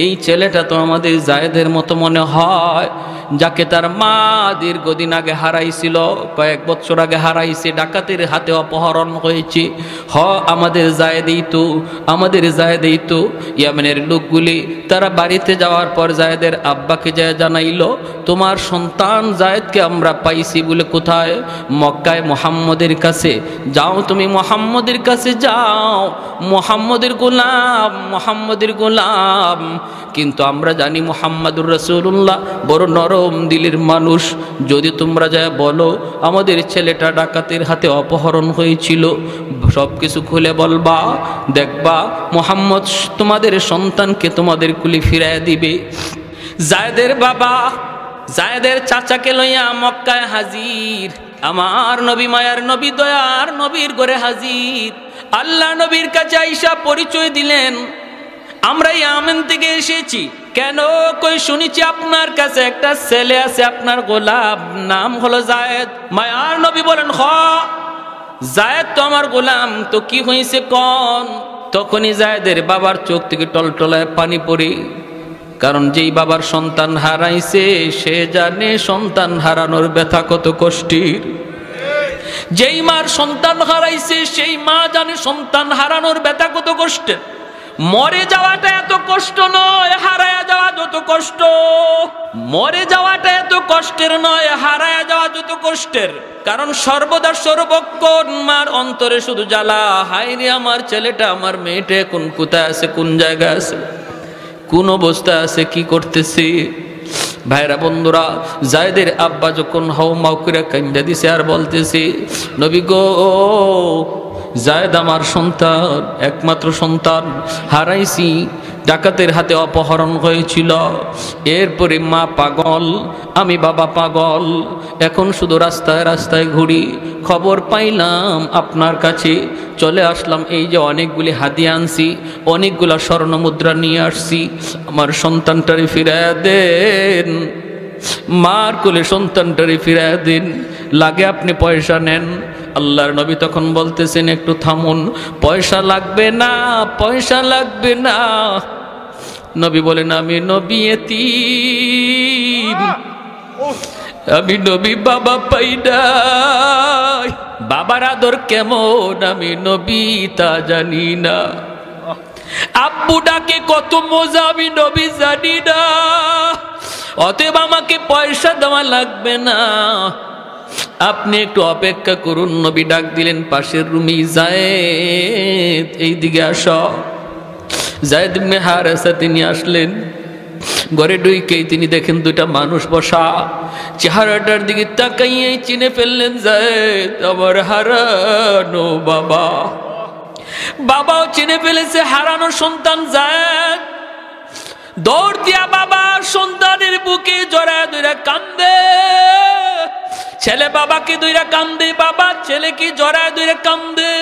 এই ছেলেটা তো আমাদের যায়েদের মতো মনে হয়। যাকে তার মা দীর্ঘদিন আগে হারাইছিল, কয়েক বছর আগে হারাইছে, ডাকাতের হাতে অপহরণ হয়েছে। আমাদের জায়েদেই তো ইয়ামেনের লোকগুলি তারা বাড়িতে যাওয়ার পর জায়েদের আব্বাকে যায় জানাইলো, তোমার সন্তান জায়েদকে আমরা পাইছি বলে। কোথায়? মক্কায় মুহাম্মদের কাছে। যাও তুমি মুহাম্মদের কাছে যাও, মুহাম্মদের গোলাম। কিন্তু আমরা জানি মুহাম্মাদুর রাসূলুল্লাহ বড় নরম দিলের মানুষ। যদি তোমরা যায় বলো আমাদের ছেলেটা ডাকাতের হাতে অপহরণ হয়েছিল, সব কিছু খুলে বলবা, দেখবা মুহাম্মদ তোমাদের সন্তানকে তোমাদের কুলি ফিরায় দিবে। জায়েদের বাবা জায়েদের চাচাকে লইয়া মক্কায় হাজির। আমার নবী, মায়ার নবী, দয়ার নবীর ঘরে হাজির। আল্লাহ নবীর কাছে আইসা পরিচয় দিলেন, আমরা ইয়ামেন থেকে এসেছি। কেন? কই শুনেছি আপনার কাছে একটা ছেলে আছে, আপনার গোলাম, নাম হলো জায়েদ। মায়ার নবী বলেন, জায়েদ তো আমার গোলাম, তো কি হয়েছে কোন? তখনই জায়েদের বাবার চোখ থেকে টলটলায় পানি পড়ে, কারণ যেই বাবার সন্তান হারাইছে সে জানে সন্তান হারানোর ব্যথা কত কষ্টের। যেই মার সন্তান হারাইছে সেই মা জানে সন্তান হারানোর ব্যথা কত কষ্টের। মরে যাওয়াটা এত কষ্ট নয়, হারায়া যাওয়া যত কষ্ট। মরে যাওয়াটা এত কষ্টের নয়, হারায়া যাওয়া যত কষ্টের। কারণ সর্বদা সর্বক্ষণ মার অন্তরে শুধু জ্বালা, হায় রে আমার ছেলেটা, আমার মেয়েটা এখন কোথায় আছে, কোন জায়গায় আছে, কোন অবস্থা আছে, কি করতেছে। ভাইরা বন্ধুরা, জায়েদের আব্বা যখন হাউমাউ করে কান্দা দিছে আর বলতেছে, নবী গো, জায়েদ আমার সন্তান, একমাত্র সন্তান হারাইছি, ডাকাতের হাতে অপহরণ হয়েছিল। এরপরে মা পাগল, আমি বাবা পাগল, এখন শুধু রাস্তায় রাস্তায় ঘুরি। খবর পাইলাম আপনার কাছে, চলে আসলাম। এই যে অনেকগুলি হাদিয়া আনছি, অনেকগুলা স্বর্ণ মুদ্রা নিয়ে আসছি, আমার সন্তানটারে ফিরাইয়া দেন। মার কোলে সন্তানটারে ফিরাইয়া দেন, লাগে আপনি পয়সা নেন। আল্লাহর নবী তখন বলতেছেন, একটু থামুন, পয়সা লাগবে না, পয়সা লাগবে না। নবী বলেন, আমি নবী এতিম, আমি নবী বাবা পাই নাই, বাবার আদর কেমন আমি নবী তা জানি না। আব্বু ডাকে কত মজা আমি নবী জানি না। অতএব আমাকে পয়সা দেওয়া লাগবে না, আপনি একটু অপেক্ষা করুন। নবী ডাক দিলেন পাশের রুমে, জায়েদ এইদিকে আসো। জায়েদ ইবনে হারেসা তিনি আসলেন। ঘরে ঢুকেই তিনি দেখেন দুইটা মানুষ বসা। চেহারাটার দিকে তাকাইয়েই চিনে ফেললেন, জায়েদ আমার হারানো বাবা। বাবাও চিনে ফেলেছে হারানো সন্তান জায়েদ। দৌড় দিয়া বাবা সন্তানের বুকে জড়ায় ধরে কান্দে। ছেলে বাবাকে ধরে কান্দে, বাবা ছেলেকে জড়ায় ধরে কান্দে।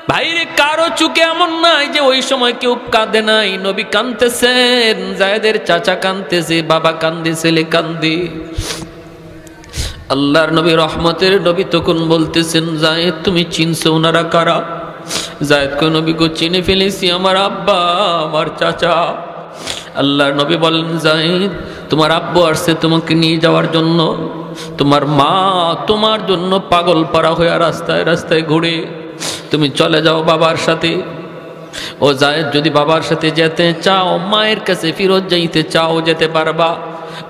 ভাইরে, কারো চুকে এমন নাই যে ওই সময় কেউ কাঁদে নাই। নবী কাঁদতেছেন, জায়েদের চাচা কাঁদতেছে, বাবা কান্দে, ছেলে কান্দে। আল্লাহর নবী, রহমতের নবী তখন বলতেছেন, জায়েদ তুমি চিনছো ওনারা কারা? জায়েদ কো, নবী গো চিনে ফেলেছি, আমার আব্বা, আমার চাচা। আল্লাহর নবী বলেন, জায়েদ তোমার আব্বু আসছে তোমাকে নিয়ে যাওয়ার জন্য। তোমার মা তোমার জন্য পাগল পারা হয়ে রাস্তায় রাস্তায় ঘুরে, তুমি চলে যাও বাবার সাথে। ও জায়েদ, যদি বাবার সাথে যেতে চাও, মায়ের কাছে ফিরত যাইতে চাও, যেতে পারবা।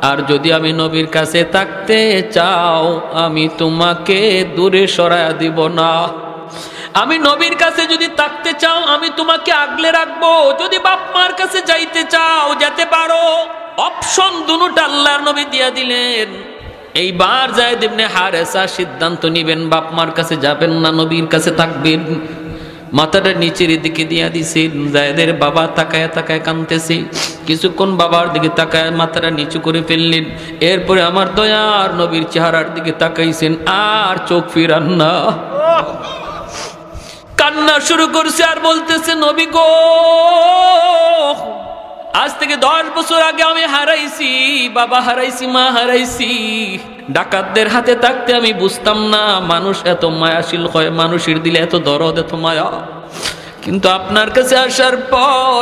আর যদি আমি নবীর কাছে থাকতে চাও, আমি তোমাকে দূরে সরায়া দিব না। আমি নবীর কাছে যদি থাকতে চাও, আমি তোমাকে আগলে রাখবো। যদি বাপ মার কাছে যাইতে চাও, যেতে পারো। অপশন দুটো আল্লাহর নবী দিয়া দিলেন। এইবার জায়েদ ইবনে হারেসা সিদ্ধান্ত নিবেন, বাপ মার কাছে যাবেন না, নবীর কাছে থাকবেন। মাথাটা নিচের দিকে দিয়া দিছেন। জায়েদের বাবা তাকায় তাকায় কাঁদতেছে। কিছুক্ষণ বাবার দিকে তাকায় মাথাটা নিচু করে ফেললেন। এরপরে আমার দয়ার নবীর চেহারার দিকে তাকাইছেন, আর চোখ ফিরান না। কান্না শুরু করছে আর বলতেছে, নবী গো, আজ থেকে 10 বছর আগে আমি হারাইছি, বাবা হারাইছি, মা হারাইছি। ডাকাতদের হাতে থাকতে আমি বুঝতাম না মানুষ এত মায়াশীল হয়, মানুষের দিলে এত দরদ, এত মায়া। কিন্তু আপনার কাছে আসার পর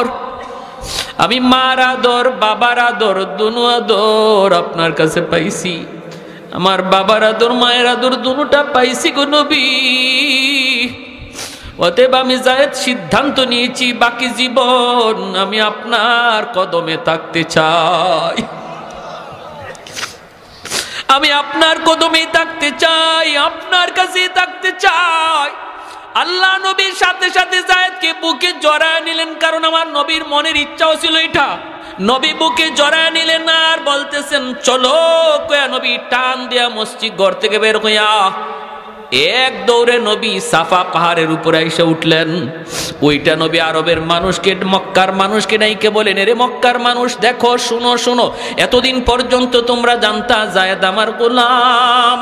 আমি মার আদর বাবার আদর দুনো আদর আপনার কাছে পাইছি। আমার বাবার আদর মায়ের আদর দুটোটা পাইছি গো নবী। অতএব আমি যায়েদ সিদ্ধান্ত নিয়েছি বাকি জীবন আমি আপনার কদমে থাকতে চাই। আমি আপনার কদমে থাকতে চাই, আপনার কাছে থাকতে চাই। আল্লাহ নবীর সাথে সাথে যায়েদকে বুকে জড়ায় নিলেন, কারণ আমার নবীর মনের ইচ্ছাও ছিল এটা। নবী বুকে জড়ায় নিলেন আর বলতেছেন চলো। কয়া নবী টান দিয়া মসজিদ ঘর থেকে বের হইয়া এক দৌড়ে নবী সাফা পাহাড়ের উপরে এসে উঠলেন। ওইটা নবী আরবের মানুষকে, মক্কার মানুষকে নাইকে বলেন, এরে মক্কার মানুষ দেখো, শুনো শুনো, এতদিন পর্যন্ত তোমরা জানতা যায়েদ আমার গোলাম,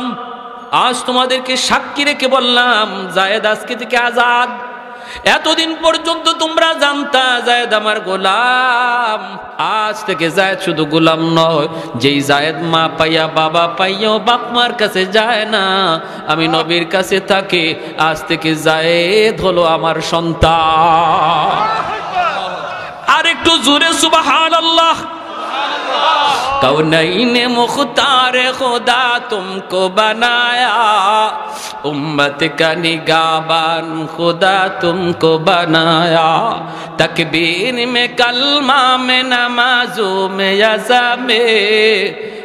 আজ তোমাদেরকে সাক্ষী রেখে বললাম যায়েদ আজকে থেকে আজাদ। এতদিন পর্যন্ত তোমরা জানতা যায়েদ আমার গোলাম, আজ থেকে যায়েদ শুধু গোলাম নয়, যেই যায়েদ মা পাইয়া বাবা পাইয়াও বাপ মার কাছে যায় না, আমি নবীর কাছে থাকে, আজ থেকে যায়েদ হলো আমার সন্তান। আর একটু জোরে সুবহানাল্লাহ। कौनैने मुख्तार खुदा तुमको बनाया, उम्मत का निगाहबान खुदा तुमको बनाया, तकबीर में कलमा में नमाजों में यज़ा में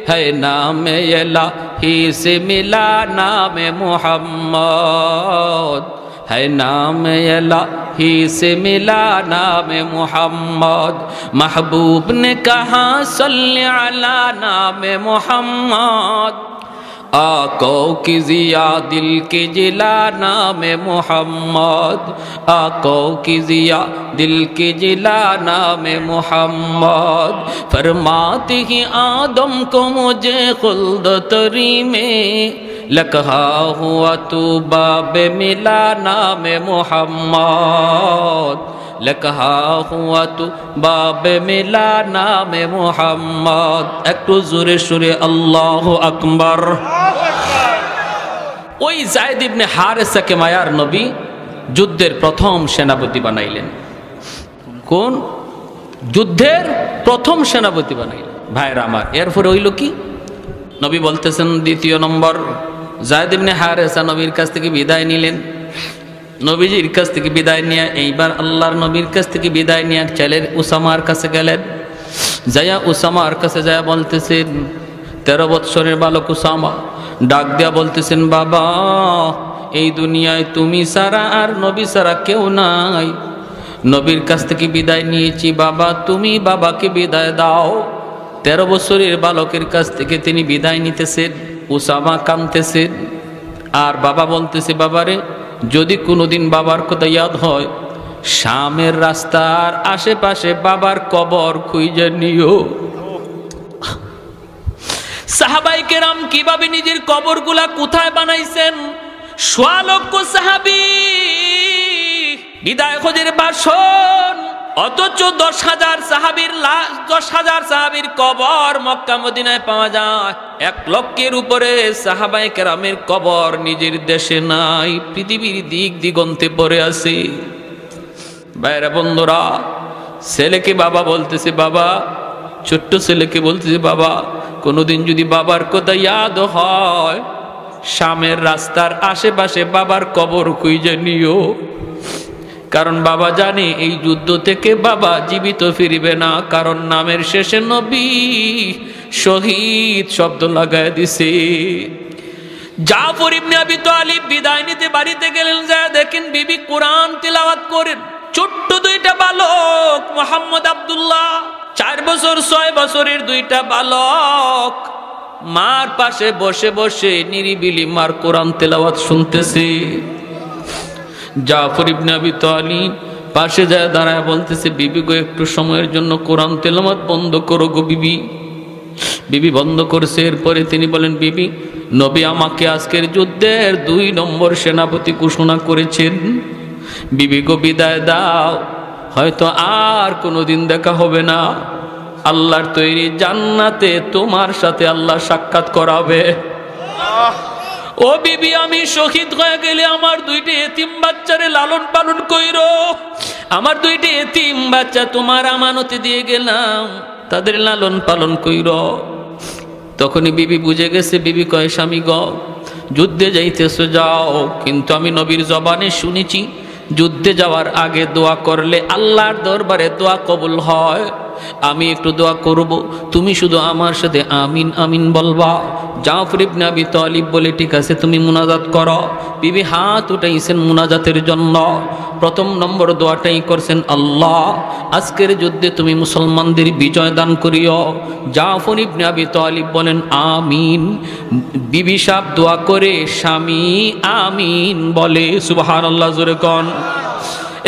है नाम इलाही से मिला नाम मोहम्मद, है नाम इलाही से मिला नाम मोहम्मद। महबूब ने कहा सल्ले अला नाम मोहम्मद, आको की जिया दिल की जिला नाम मोहम्मद, आको की जिया दिल की जिला नाम मोहम्मद। फरमाते ही आदम को मुझे खुल्द तरी में लकहा हुआ तू बाबे मिला नाम मोहम्मद, लकहा हुआ तू बाबे मिला नाम मोहम्मद। একটু জোরে সুরে আল্লাহু আকবার। ওই যায়েদ ইবনে হারেসাকে মায়ার নবী যুদ্ধের প্রথম সেনাপতি বানাইলেন। কোন যুদ্ধের প্রথম সেনাপতি বানাইলেন ভাইরা আমার। এরপরে হইল কি, নবী বলতেছেন দ্বিতীয় নম্বর, যায়েদ ইবনে হারেসা নবীর কাছ থেকে বিদায় নিলেন। নবীজির কাছ থেকে বিদায় নিয়ে এইবার আল্লাহর নবীর কাছ থেকে বিদায় নিয়ে চলেন উসামার কাছে গেলেন। যাইয়া উসামার কাছে যাইয়া বলতেছেন, 13 বৎসরের বালক উসামা ডাক দিয়া বলতেছেন, বাবা এই দুনিয়ায় তুমি ছাড়া আর নবী ছাড়া কেউ নাই, নবীর কাছ থেকে বিদায় নিয়েছি, বাবা তুমি বাবাকে বিদায় দাও। 13 বছরের বালকের কাছ থেকে তিনি বিদায় নিতেছেন। উসামা কাঁদতেছেন আর বাবা বলতেছে, বাবারে যদি কোনোদিন বাবার কথা ইয়াদ হয়, শামের রাস্তার আশেপাশে বাবার কবর খুঁজে নিও। সাহাবায়ে কেরাম কিভাবে নিজের কবরগুলা কোথায় বানাইছেন, সোয়া লক্ষ সাহাবী বিদায় হজের বাসন, অথচ 10,000 সাহাবীর লাশ, 10,000 সাহাবীর কবর মক্কা মদিনায় পাওয়া যায়। 1 লক্ষের উপরে সাহাবায়ে কেরামের কবর নিজের দেশে নাই, পৃথিবীর দিক দিগন্তে পড়ে আছে। ভাইরা বন্ধুরা, ছেলেকে বাবা বলতেছে, বাবা ছোট্ট ছেলেকে বলতেছে, বাবা কোনোদিন যদি বাবার কথা ইয়াদ হয়, শামের রাস্তার আশেপাশে বাবার কবর খুঁজে নিও, কারণ বাবা জানে এই যুদ্ধ থেকে বাবা জীবিত ফিরবে না, কারণ নামের শেষে নবী শহীদ শব্দ লাগায় দিছে। জাফর ইবনে আবি তালিব বিদায় নিতে বাড়িতে গেলেন, যা দেখেন বিবি কোরআন তিলাওয়াত করেন। ছোট্ট 2টা বালক, মোহাম্মদ আব্দুল্লাহ 4 বছর 6 বছরের 2টা বালক মার পাশে বসে বসে নিরিবিলি মার কোরআন তেলাওয়াত শুনতেছে। জাফর ইবনে আবি তালিব পাশে যায় দাঁড়ায় বলতেছে, বিবি গো একটু সময়ের জন্য কোরআন তেলাওয়াত বন্ধ করো গো বিবি। বিবি বন্ধ করছে। এরপরে তিনি বলেন, বিবি নবী আমাকে আজকের যুদ্ধের 2 নম্বর সেনাপতি ঘোষণা করেছেন, বিবি গো বিদায় দাও, হয়তো আর কোনোদিন দেখা হবে না, আল্লাহর তৈরি জান্নাতে তোমার সাথে আল্লাহ সাক্ষাৎ করাবে। ও বিবি আমি শহীদ হয়ে গেলে আমার 2টি এতিম বাচ্চারে লালন পালন কইরো, আমার দুইটি এতিম বাচ্চা তোমার আমানতে দিয়ে গেলাম, তাদের লালন পালন কইর। তখনই বিবি বুঝে গেছে। বিবি কয়, স্বামী গ, যুদ্ধে যাইতেছো যাও, কিন্তু আমি নবীর জবানে শুনেছি যুদ্ধে যাওয়ার আগে দোয়া করলে আল্লাহর দরবারে দোয়া কবুল হয়। আমি একটু দোয়া করব, তুমি শুধু আমার সাথে আমিন আমিন বলবা। জাফর ইবনে আবি তালিব বলে, ঠিক আছে তুমি মুনাজাত করো। বিবি হাত উঠাইছেন মুনাজাতের জন্য। প্রথম নম্বর দোয়াটাই করছেন, আল্লাহ আজকের যুদ্ধে তুমি মুসলমানদের বিজয় দান করিও। জাফর ইবনে আবি তালিব বলেন আমিন। বিবি সাহেব দোয়া করে, স্বামী আমিন বলে। সুবহানাল্লাহ, জোরে কোন।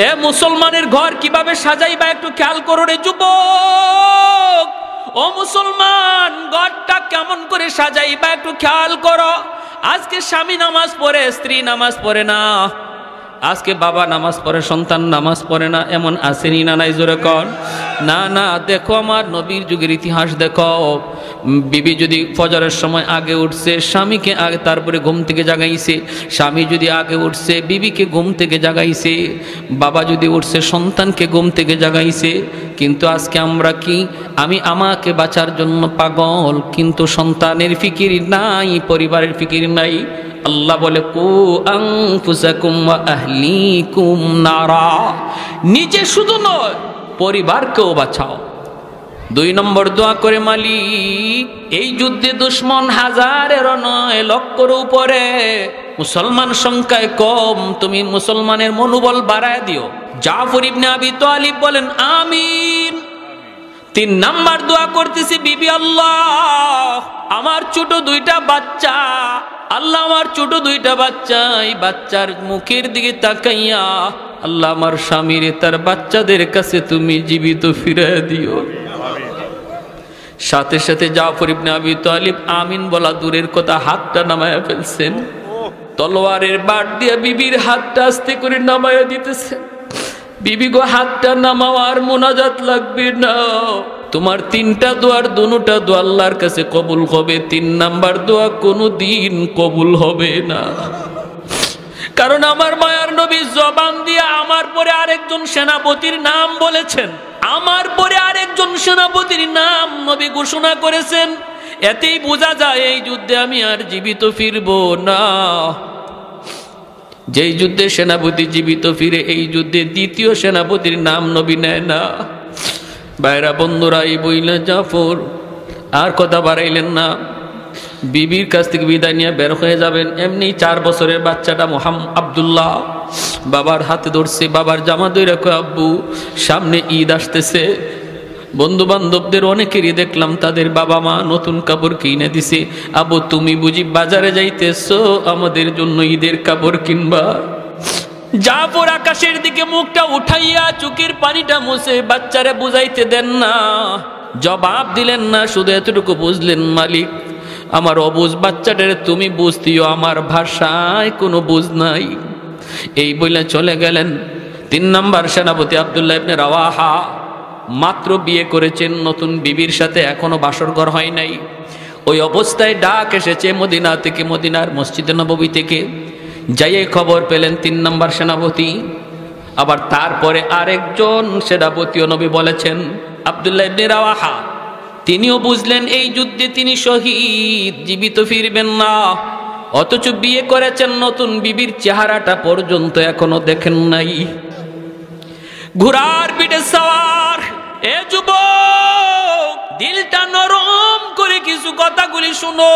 এ মুসলমানের ঘর কিভাবে সাজাইবা একটু খেয়াল করো রে যুবক। ও মুসলমান, ঘরটা কেমন করে সাজাইবা একটু খেয়াল করো। আজকে স্বামী নামাজ পড়ে, স্ত্রী নামাজ পড়ে না। আজকে বাবা নামাজ পড়ে, সন্তান নামাজ পড়ে না, এমন আসেনি না নাই? জোরে কন না। না, দেখো আমার নবীর যুগের ইতিহাস দেখো। বিবি যদি ফজরের সময় আগে উঠছে, স্বামীকে আগে তারপরে ঘুম থেকে জাগাইছে। স্বামী যদি আগে উঠছে, বিবিকে ঘুম থেকে জাগাইছে। বাবা যদি উঠছে, সন্তানকে ঘুম থেকে জাগাইছে। কিন্তু আজকে আমরা কি, আমি আমাকে বাঁচার জন্য পাগল, কিন্তু সন্তানের ফিকির নাই, পরিবারের ফিকির নাই। আল্লাহ বলে, কু আনফুসাকুম ওয়া আহলিকুম নারা, নিজে শুধু নয় পরিবারকেও বাঁচাও। 2 নম্বর দোয়া করে, মালিক এই যুদ্ধে দুশ্মন হাজারেরও নয়, লক্ষের উপরে, মুসলমান সংখ্যায় কম, তুমি মুসলমানের মনোবল বাড়ায় দিও। জাফর ইবনে আবি তালিব বলেন আমিন। 3 নাম্বার দোয়া করতেছি, বিবি আল্লাহ আমার ছোট 2টা বাচ্চা, আল্লাহ আমার ছোট 2টা বাচ্চা, এই বাচ্চার মুখের দিকে তাকাইয়া আল্লাহ আমার স্বামীর তার বাচ্চাদের কাছে তুমি জীবিত ফিরিয়ে দিও। সাথে সাথে জাফর ইবনে আবি তালিব আমিন বলা দূরের কথা, হাতটা নামায়া ফেলছেন। তলোয়ারের বাট দিয়ে বিবির হাতটা আস্তে করে নামায়া দিতেছেন। বিবি গো, হাতটা নামাওয়ার মুনাজাত লাগবে না, তোমার 3টা দোয়ার 2টা দোয়া আল্লাহর কাছে কবুল হবে, 3 নাম্বার দোয়া কোনোদিন কবুল হবে না। কারণ আমার মায়ার নবী জবান দিয়ে আমার পরে আরেকজন সেনাপতির নাম বলেছেন, আমার পরে আরেকজন সেনাপতির নাম নবী ঘোষণা করেছেন। এতেই বোঝা যায় এই যুদ্ধে আমি আর জীবিত ফিরব না। যেই যুদ্ধে সেনাপতি জীবিত ফিরে, এই যুদ্ধে দ্বিতীয় সেনাপতির নাম নবী নেয় না। বাইরা বন্ধুরা, এই বইলা জাফর আর কথা বাড়াইলেন না, বিবির কাছ থেকে বিদায় নিয়ে বের হয়ে যাবেন। এমনি 4 বছরের বাচ্চাটা আব্দুল্লাহ বাবার হাতে ধরছে, বাবার জামা ধরে কয়, আব্বু সামনে ঈদ আসতেছে, বন্ধু বান্ধবদের অনেকেরই দেখলাম তাদের বাবা মা নতুন কাপড় কিনে দিছে, আব্বু তুমি বুঝি বাজারে যাইতেছো আমাদের জন্য ঈদের কাপড় কিনবা? জাফর আকাশের দিকে মুখটা উঠাইয়া চোখের পানিটা মুছে বাচ্চারে বুঝাইতে দেন না, জবাব দিলেন না, শুধু এতটুকু বুঝলেন, মালিক আমার অবুঝ বাচ্চাটারে তুমি বুঝতিও, আমার ভাষায় কোনো বুঝ নাই। এই বলে চলে গেলেন। 3 নাম্বার সেনাপতি আব্দুল্লাহ ইবনে রাওয়াহা মাত্র বিয়ে করেছেন, নতুন বিবির সাথে এখনো বাসরঘর হয় নাই। ওই অবস্থায় ডাক এসেছে মদিনা থেকে, মদিনার মসজিদে নববী থেকে। যাইয়ে খবর পেলেন 3 নাম্বার সেনাপতি। আবার তারপরে আরেকজন সেনাপতিও নবী বলেছেন, আব্দুল্লাহ ইবনে রাওয়াহা, তিনিও বুঝলেন এই যুদ্ধে তিনি শহীদ, জীবিত ফিরবেন না। অথচ বিয়ে করেছেন, নতুন বিবির চেহারাটা পর্যন্ত এখনো দেখেন নাই। ঘোড়ার পিঠে সওয়ার এ যুবক, দিলটা নরম করে কিছু কথাগুলি শুনো।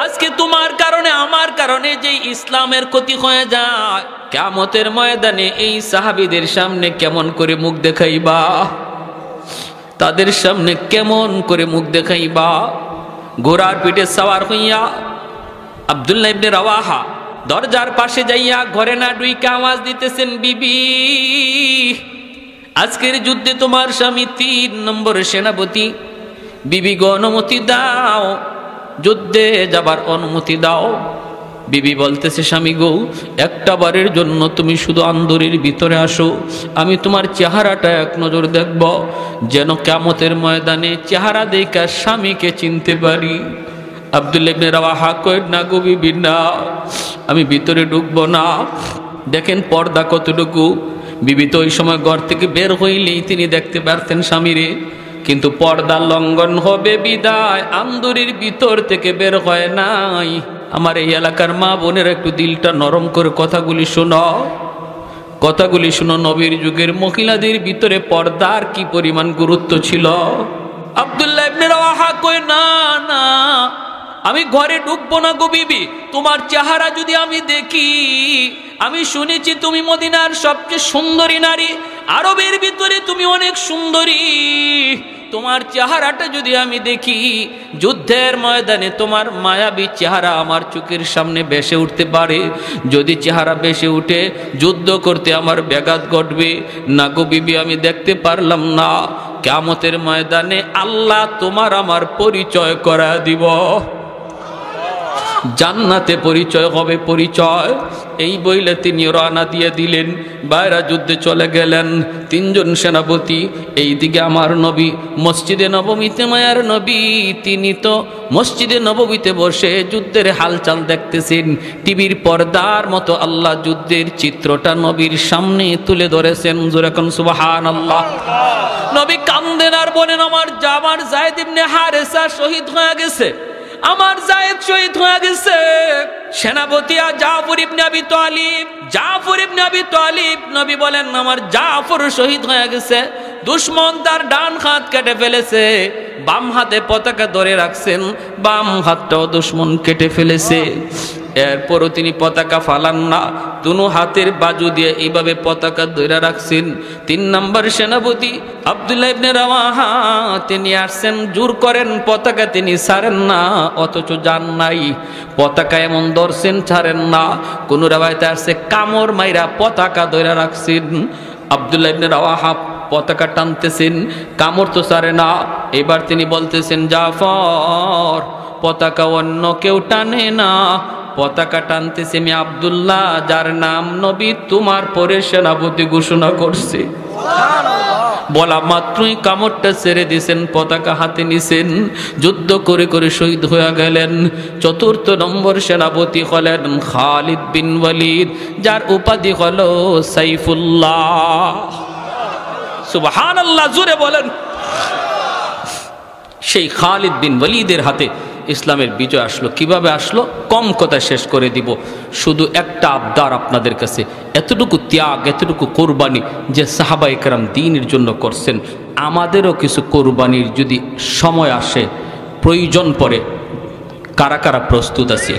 আজকে তোমার কারণে আমার কারণে যে ইসলামের ক্ষতি হয়ে যায়, কিয়ামতের ময়দানে এই সাহাবীদের সামনে কেমন করে মুখ দেখাইবা? তাদের সামনে কেমন করে মুখ দেখাইবা? ঘোড়ার পিঠে সওয়ার হইয়া আব্দুল্লাহ ইবনে রাওয়াহা দরজার পাশে যাইয়া ঘরে না ঢুইকা আওয়াজ দিতেছেন, বিবি আজকের যুদ্ধে তোমার স্বামী 3 নম্বর সেনাপতি, বিবি গো অনুমতি দাও, যুদ্ধে যাবার অনুমতি দাও। বিবি বলতেছে, স্বামী গো একটা বারের জন্য তুমি শুধু আন্দরের ভিতরে আসো, আমি তোমার চেহারাটা এক নজর দেখব, যেন কিয়ামতের ময়দানে চেহারা দেখা স্বামীকে চিনতে পারি। আব্দুল্লাহ ইবনে রাওয়াহা কয়, না গো বিবি না, আমি ভিতরে ঢুকবো না। দেখেন পর্দা কতটুকু, বিবি তো ওই সময় ঘর থেকে বের হইলেই তিনি দেখতে পারতেন স্বামীরে, কিন্তু পর্দা লঙ্ঘন হবে বিদায় আন্দুরির ভিতর থেকে বের হয় নাই। আমার এই এলাকার মা বোনের একটু দিলটা নরম করে কথাগুলি শোনো, কথাগুলি শুনো। নবীর যুগের মহিলাদের ভিতরে পর্দার কি পরিমাণ গুরুত্ব ছিল। আব্দুল্লাহ ইবনে রাওয়াহা কয়, না না, আমি ঘরে ঢুকবো না গো বিবি, তোমার চেহারা যদি আমি দেখি, আমি শুনেছি তুমি মদিনার সবচেয়ে সুন্দরী নারী, আরবের ভিতরে তুমি অনেক সুন্দরী, তোমার চেহারাটা যদি আমি দেখি, যুদ্ধের ময়দানে তোমার মায়াবী চেহারা আমার চোখের সামনে ভেসে উঠতে পারে, যদি চেহারা ভেসে উঠে যুদ্ধ করতে আমার ব্যাঘাত ঘটবে না গো বিবি, আমি দেখতে পারলাম না। কিয়ামতের ময়দানে আল্লাহ তোমার আমার পরিচয় করা দিব, জান্নাতে পরিচয় হবে পরিচয়। এই বইলে তিনি রওনা দিয়ে দিলেন, বাইরা যুদ্ধে চলে গেলেন তিনজন সেনাপতি। এইদিকে আমার নবী মসজিদে নববীতে, মায়ার নবী তিনি তো মসজিদে নববীতে বসে যুদ্ধের হালচাল দেখতেছেন। টিভির পর্দার মতো আল্লাহ যুদ্ধের চিত্রটা নবীর সামনে তুলে ধরেছেন। জোরে কোন সুবহানাল্লাহ। নবী কান্দেন আর বলেন, আমার যায়েদ ইবনে হারেসা শহীদ হয়ে গেছে, আমার যায়েদ শহীদ হয়ে গেছে। সেনাপতি জাফর ইবনে আবি তালিব, জাফর ইবনে আবি তালিব, নবী বলেন আমার জাফর শহীদ হয়ে গেছে। দুশমন তার ডান হাত কেটে ফেলেছে, বাম হাতে পতাকা ধরে রাখছেন, বাম হাতটাও দুশমন কেটে ফেলেছে। এরপরও তিনি পতাকা ফালান না, দুনো হাতের বাজু দিয়ে এইভাবে পতাকা ধরে রাখছেন। 3 নম্বর সেনাপতি আব্দুল্লাহ ইবনে রাওয়াহা তিনি আসছেন, জোর করেন পতাকা তিনি ছাড়েন না, অথচ জান নাই পতাকা এমন ধরছেন ছাড়েন না। কোন রাওয়ায়াতে আসছে কামড় মাইরা পতাকা ধরে রাখছেন। আব্দুল্লাহ ইবনে রাওয়াহা পতাকা টানতেছেন, কামড় তো ছাড়ে না। এবার তিনি বলতেছেন, জাফর পতাকা অন্য কেউ টানে না, পতাকা টানতেছে আমি আব্দুল্লাহ, যার নাম নবী তোমার পরে সেনাপতি ঘোষণা করছে। বলা মাত্রই কামড়টা ছেড়ে দিয়েছেন, পতাকা হাতে নিছেন, যুদ্ধ করে করে শহীদ হয়ে গেলেন। 4র্থ নম্বর সেনাপতি হলেন খালিদ বিন ওয়ালিদ, যার উপাধি হলো সাইফুল্লাহ। সুবহানাল্লাহ, জোরে বলেন। সেই খালিদ বিন ওয়ালিদের হাতে ইসলামের বিজয় আসলো। কিভাবে আসলো? কম কথা শেষ করে দিব, শুধু একটা আবদার আপনাদের কাছে, এতটুকু ত্যাগ, এতটুকু কোরবানি যে সাহাবায়ে কেরাম দ্বীনের জন্য করছেন, আমাদেরও কিছু কোরবানির যদি সময় আসে, প্রয়োজন পড়ে, কারা কারা প্রস্তুত আছে?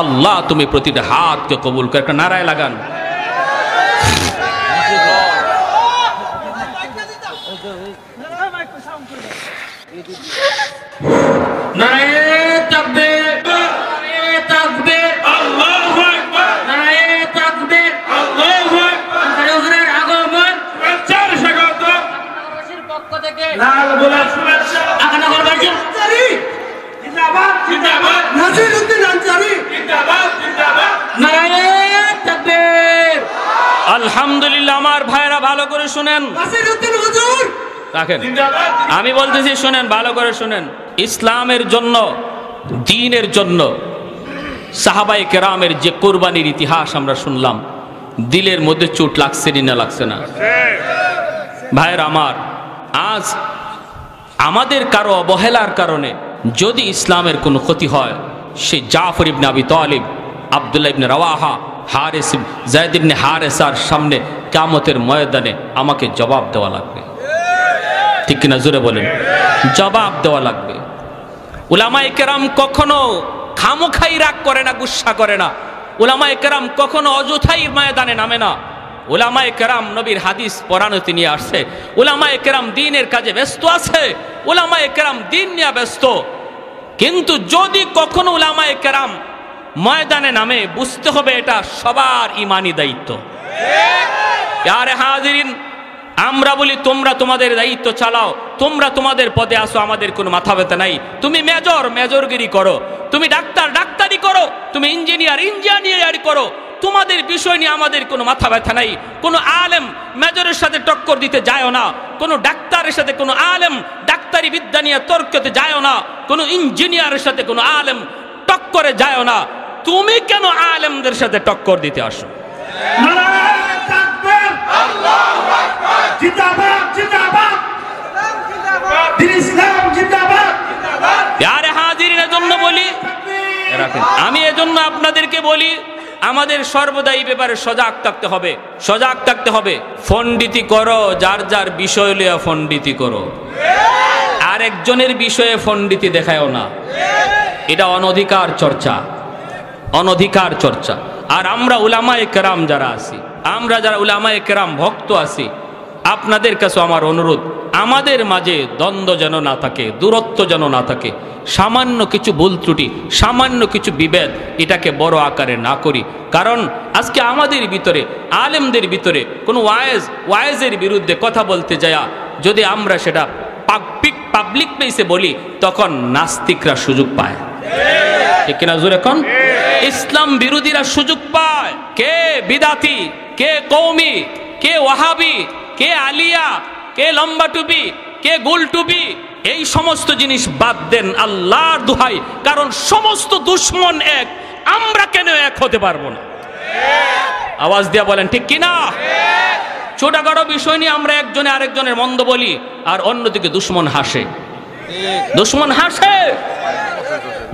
আল্লাহ তুমি প্রতিটা হাতকে কবুল করে একটা নারায় লাগান। আলহামদুলিল্লাহ। আমার ভাইরা ভালো করে শুনেন, আমি বলতেছি শুনেন, ভালো করে শুনেন। ইসলামের জন্য, দ্বীনের জন্য সাহাবায়ে কেরামের যে কোরবানির ইতিহাস আমরা শুনলাম, দিলের মধ্যে চোট লাগছে না লাগছে না? ভাইরা আমার, আজ আমাদের কারো অবহেলার কারণে যদি ইসলামের কোনো ক্ষতি হয়, সেই জাফর ইবনে আবি তালিব, আব্দুল্লাহ ইবনে রাওয়াহা, হারিস, যায়েদ ইবনে হারেসার সামনে কিয়ামতের ময়দানে আমাকে জবাব দেওয়া লাগবে। ঠিক কিনা? জোরে বলেন। জবাব দেওয়া লাগবে। উলামায়ে কেরাম কখনো খামোখাই রাগ করে না, গুসা করে না। উলামায়ে কেরাম কখনো অযথাই ময়দানে নামে না। উলামায়ে কেরাম নবীর হাদিস পড়ানোতে নিয়ে আসছে, উলামায়ে কেরাম দ্বীনের কাজে ব্যস্ত আছে, উলামায়ে কেরাম দ্বীন নিয়ে ব্যস্ত। কিন্তু যদি কখনো উলামায়ে কেরাম ময়দানে নামে, বুঝতে হবে এটা সবার ইমানি দায়িত্ব। আরে হাজিরিন, আমরা বলি তোমরা তোমাদের দায়িত্ব চালাও, তোমরা তোমাদের পদে আসো, আমাদের কোনো মাথা ব্যথা নাই। তুমি মেজর মেজরগিরি করো, তুমি ডাক্তার ডাক্তারি করো, তুমি ইঞ্জিনিয়ার ইঞ্জিনিয়ারি করো, তোমাদের বিষয় নিয়ে আমাদের কোনো মাথা ব্যথা নাই। কোনো আলেম মেজরের সাথে টক্কর দিতে যায়ও না, কোনো ডাক্তারের সাথে কোনো আলেম ডাক্তারি বিদ্যা নিয়ে তর্কতে যায়ও না, কোনো ইঞ্জিনিয়ারের সাথে কোনো আলেম টক্করে যায়ও না। তুমি কেন আলেমদের সাথে টক্কর দিতে আসো? আপনাদেরকে বলি, আমাদের সর্বদা এই ব্যাপারে সজাগ থাকতে হবে, সজাগ থাকতে হবে। পণ্ডিতি করো, যার যার বিষয় লইয়া পণ্ডিতি করো, আরেকজনের বিষয়ে পণ্ডিতি দেখায়ও না। এটা অনধিকার চর্চা, অনধিকার চর্চা। আর আমরা উলামায়ে কেরাম যারা আছি, আমরা যারা উলামায়ে কেরাম ভক্ত আছি, আপনাদের কাছে আমার অনুরোধ, আমাদের মাঝে দ্বন্দ্ব যেন না থাকে, দূরত্ব যেন না থাকে। সামান্য কিছু ভুল ত্রুটি, সামান্য কিছু বিভেদ, এটাকে বড় আকারে না করি। কারণ আজকে আমাদের ভিতরে, আলেমদের ভিতরে কোনো ওয়ায়েজের বিরুদ্ধে কথা বলতে যায়, যদি আমরা সেটা পাবলিক প্লেসে বলি, তখন নাস্তিকরা সুযোগ পায়, ঠিক কিনা জোরে কোন? ইসলাম বিরোধীরা সুযোগ পায়। কে বিদাতি, কে কওমি, কে ওয়াহাবি, কে আলিয়া, কে লম্বা টুপি, কে গোল টুপি, এই সমস্ত জিনিস বাদ দেন আল্লাহর দোহাই। কারণ সমস্ত দুশ্মন এক, আমরা কেন এক হতে পারবো না? আওয়াজ দিয়া বলেন ঠিক কিনা? ছোটখাটো বিষয় নিয়ে আমরা একজনে আরেকজনের মন্দ বলি, আর অন্যদিকে দুশ্মন হাসে, দুশ্মন হাসে।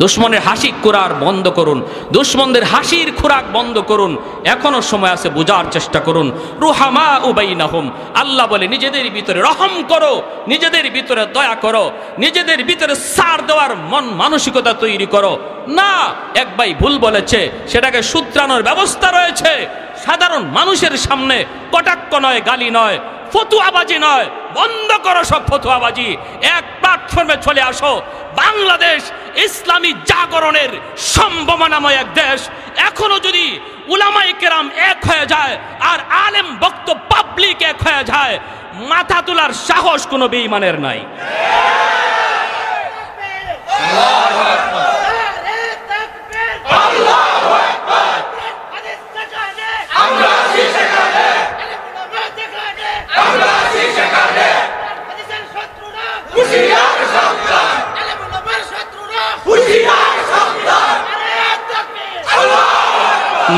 দুশ্মনের হাসি খোরাক বন্ধ করুন, দুশ্মনদের হাসির খোরাক বন্ধ করুন। এখনো সময় আছে, বোঝার চেষ্টা করুন। রুহামা উবাইনাহুম, আল্লাহ বলে নিজেদের ভিতরে রহম করো, নিজেদের ভিতরে দয়া করো, নিজেদের ভিতরে ছাড় দেওয়ার মন মানসিকতা তৈরি করো। না, এক ভাই ভুল বলেছে, সেটাকে শুধরানোর ব্যবস্থা রয়েছে। সাধারণ মানুষের সামনে কটাক্ষ নয়, গালি নয়, ফতুয়াবাজি নয়, বন্ধ করো সব ফতুয়াবাজি। এক প্ল্যাটফর্মে চলে আসো। বাংলাদেশ ইসলামী জাগরণের সম্ভাবনাময় এক দেশ। এখনো যদি উলামায়ে কেরাম এক হয়ে যায় আর আলেম বক্ত পাবলিক এক হয়ে যায়, মাথা তোলার সাহস কোনো বেঈমানের নাই।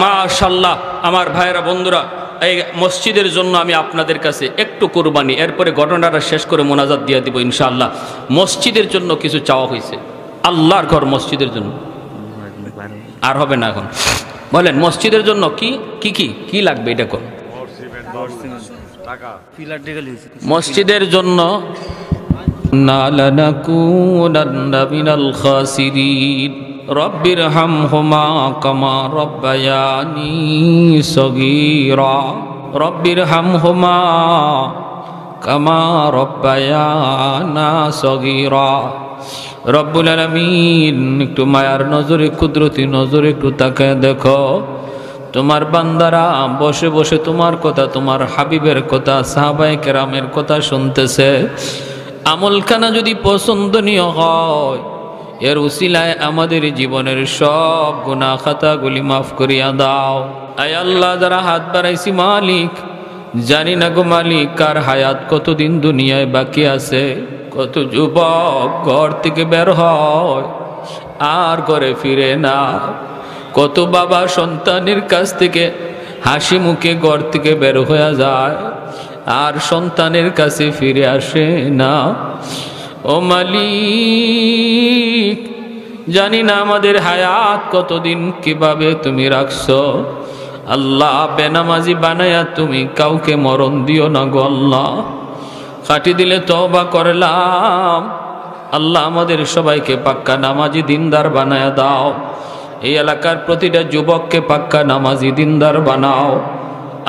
মাশাআল্লাহ, আমার ভাইয়েরা, বন্ধুরা, এই মসজিদের জন্য আমি আপনাদের কাছে একটু কুরবানি, এরপরে ঘটনাটা শেষ করে মোনাজাত দিয়ে দিব ইনশাআল্লাহ। মসজিদের জন্য কিছু চাওয়া হয়েছে, আল্লাহর ঘর মসজিদের জন্য। আর হবে না এখন, বলেন মসজিদের জন্য কি কি কি কি লাগবে এটা কোন? মসজিদের জন্য নালানাকুনান্না মিনাল খাসিরিন রব্বির হামহুমা কামা রব্বায়ানি সগীরা, রব্বির হামহুমা কামা রব্বায়ানা সগীরা। রব্বুল আলামিন, একটু মায়ার নজরে, কুদরতি নজরে একটু তাকায় দেখো, তোমার বান্দারা বসে বসে তোমার কথা, তোমার হাবিবের কথা, সাহাবায়ে কেরামের কথা শুনতেছে। আমলখানা যদি পছন্দনীয় হয়, এর উসিলায় আমাদের জীবনের সব গুনাহ খাতাগুলি মাফ করিয়া দাও। আয় আল্লাহ, যারা হাত বাড়াইছি মালিক, জানি না গো মালিক, কার হায়াত কতদিন দুনিয়ায় বাকি আছে। কত যুবক ঘর থেকে বের হয় আর ঘরে ফিরে না, কত বাবা সন্তানের কাছ থেকে হাসি মুখে ঘর থেকে বের হয়ে যায় আর সন্তানের কাছে ফিরে আসে না। ও মালিক, জানি না আমাদের হায়াত কতদিন কিভাবে তুমি রাখছো। আল্লাহ, বেনামাজি বানায়া তুমি কাউকে মরণ দিও না গো আল্লাহ। কাটি দিলে তওবা করলাম। আল্লাহ, আমাদের সবাইকে পাক্কা নামাজি দিনদার বানায়া দাও। এই এলাকার প্রতিটা যুবককে পাক্কা নামাজি দিনদার বানাও।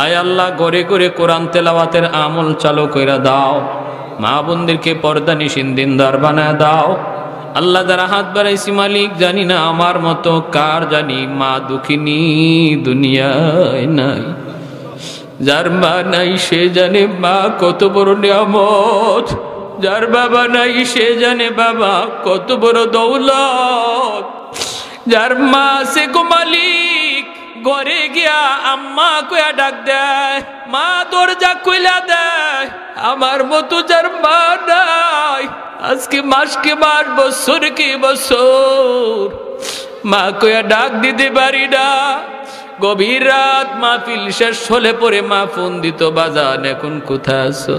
আয় আল্লাহ, ঘরে ঘরে কোরআন তেলাওয়াতের আমল চালু কইরা দাও। মা বোনদেরকে পর্দানিশীন দিনদার বানায় দাও। আল্লাহ, যারা হাত বাড়াইছি মালিক, জানি না আমার মতো কার জানি মা দুঃখিনী দুনিয়ায় নাই। যার মা নাই সে জানে মা কত বড় নিয়ামত, যার বাবা নাই সে জানে বাবা কত বড় দৌলত। যার মা আছে গো মালিক, ঘরে গিয়া আম্মা কয়া ডাক দেয়, মা দরজা কইলা দেয়। আমার মতো যার মা নাই, আজকে মাসকে মাস, বছর কি বছর মা কয়া ডাক দিতে পারি না। গভীর রাত মাহফিল শেষ হলে পরে মা ফোন দিত, বাজান এখন কোথায় আছো?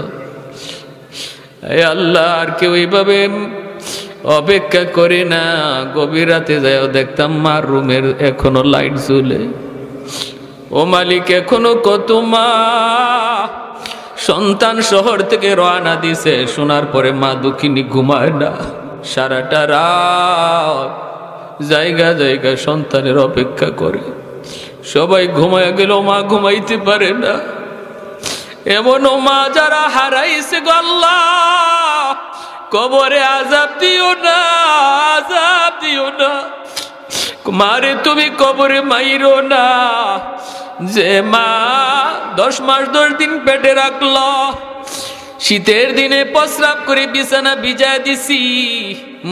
আল্লাহ, আর কেউ এইভাবে অপেক্ষা করি না, গভীর রাতে যাও দেখতাম মার রুমের এখনো লাইট জ্বলে। ও মালিক, এখনো কত মা সন্তান শহর থেকে রওনা দিছে, শোনার পরে মা দুঃখিনী ঘুমায় না, সারাটা রাত জায়গা জায়গা সন্তানের অপেক্ষা করে। সবাই ঘুমায় গেল, মা ঘুমাইতে পারে না। এমনও মা যারা হারাইছে গো আল্লাহ, কবরে আযাব দিও না, আযাব দিও না মারে, তুমি কবরে মাইরো না। যে মা 10 মাস 10 দিন পেটে রাখলো, শীতের দিনে প্রস্রাব করে বিছানা ভিজায় দিছি,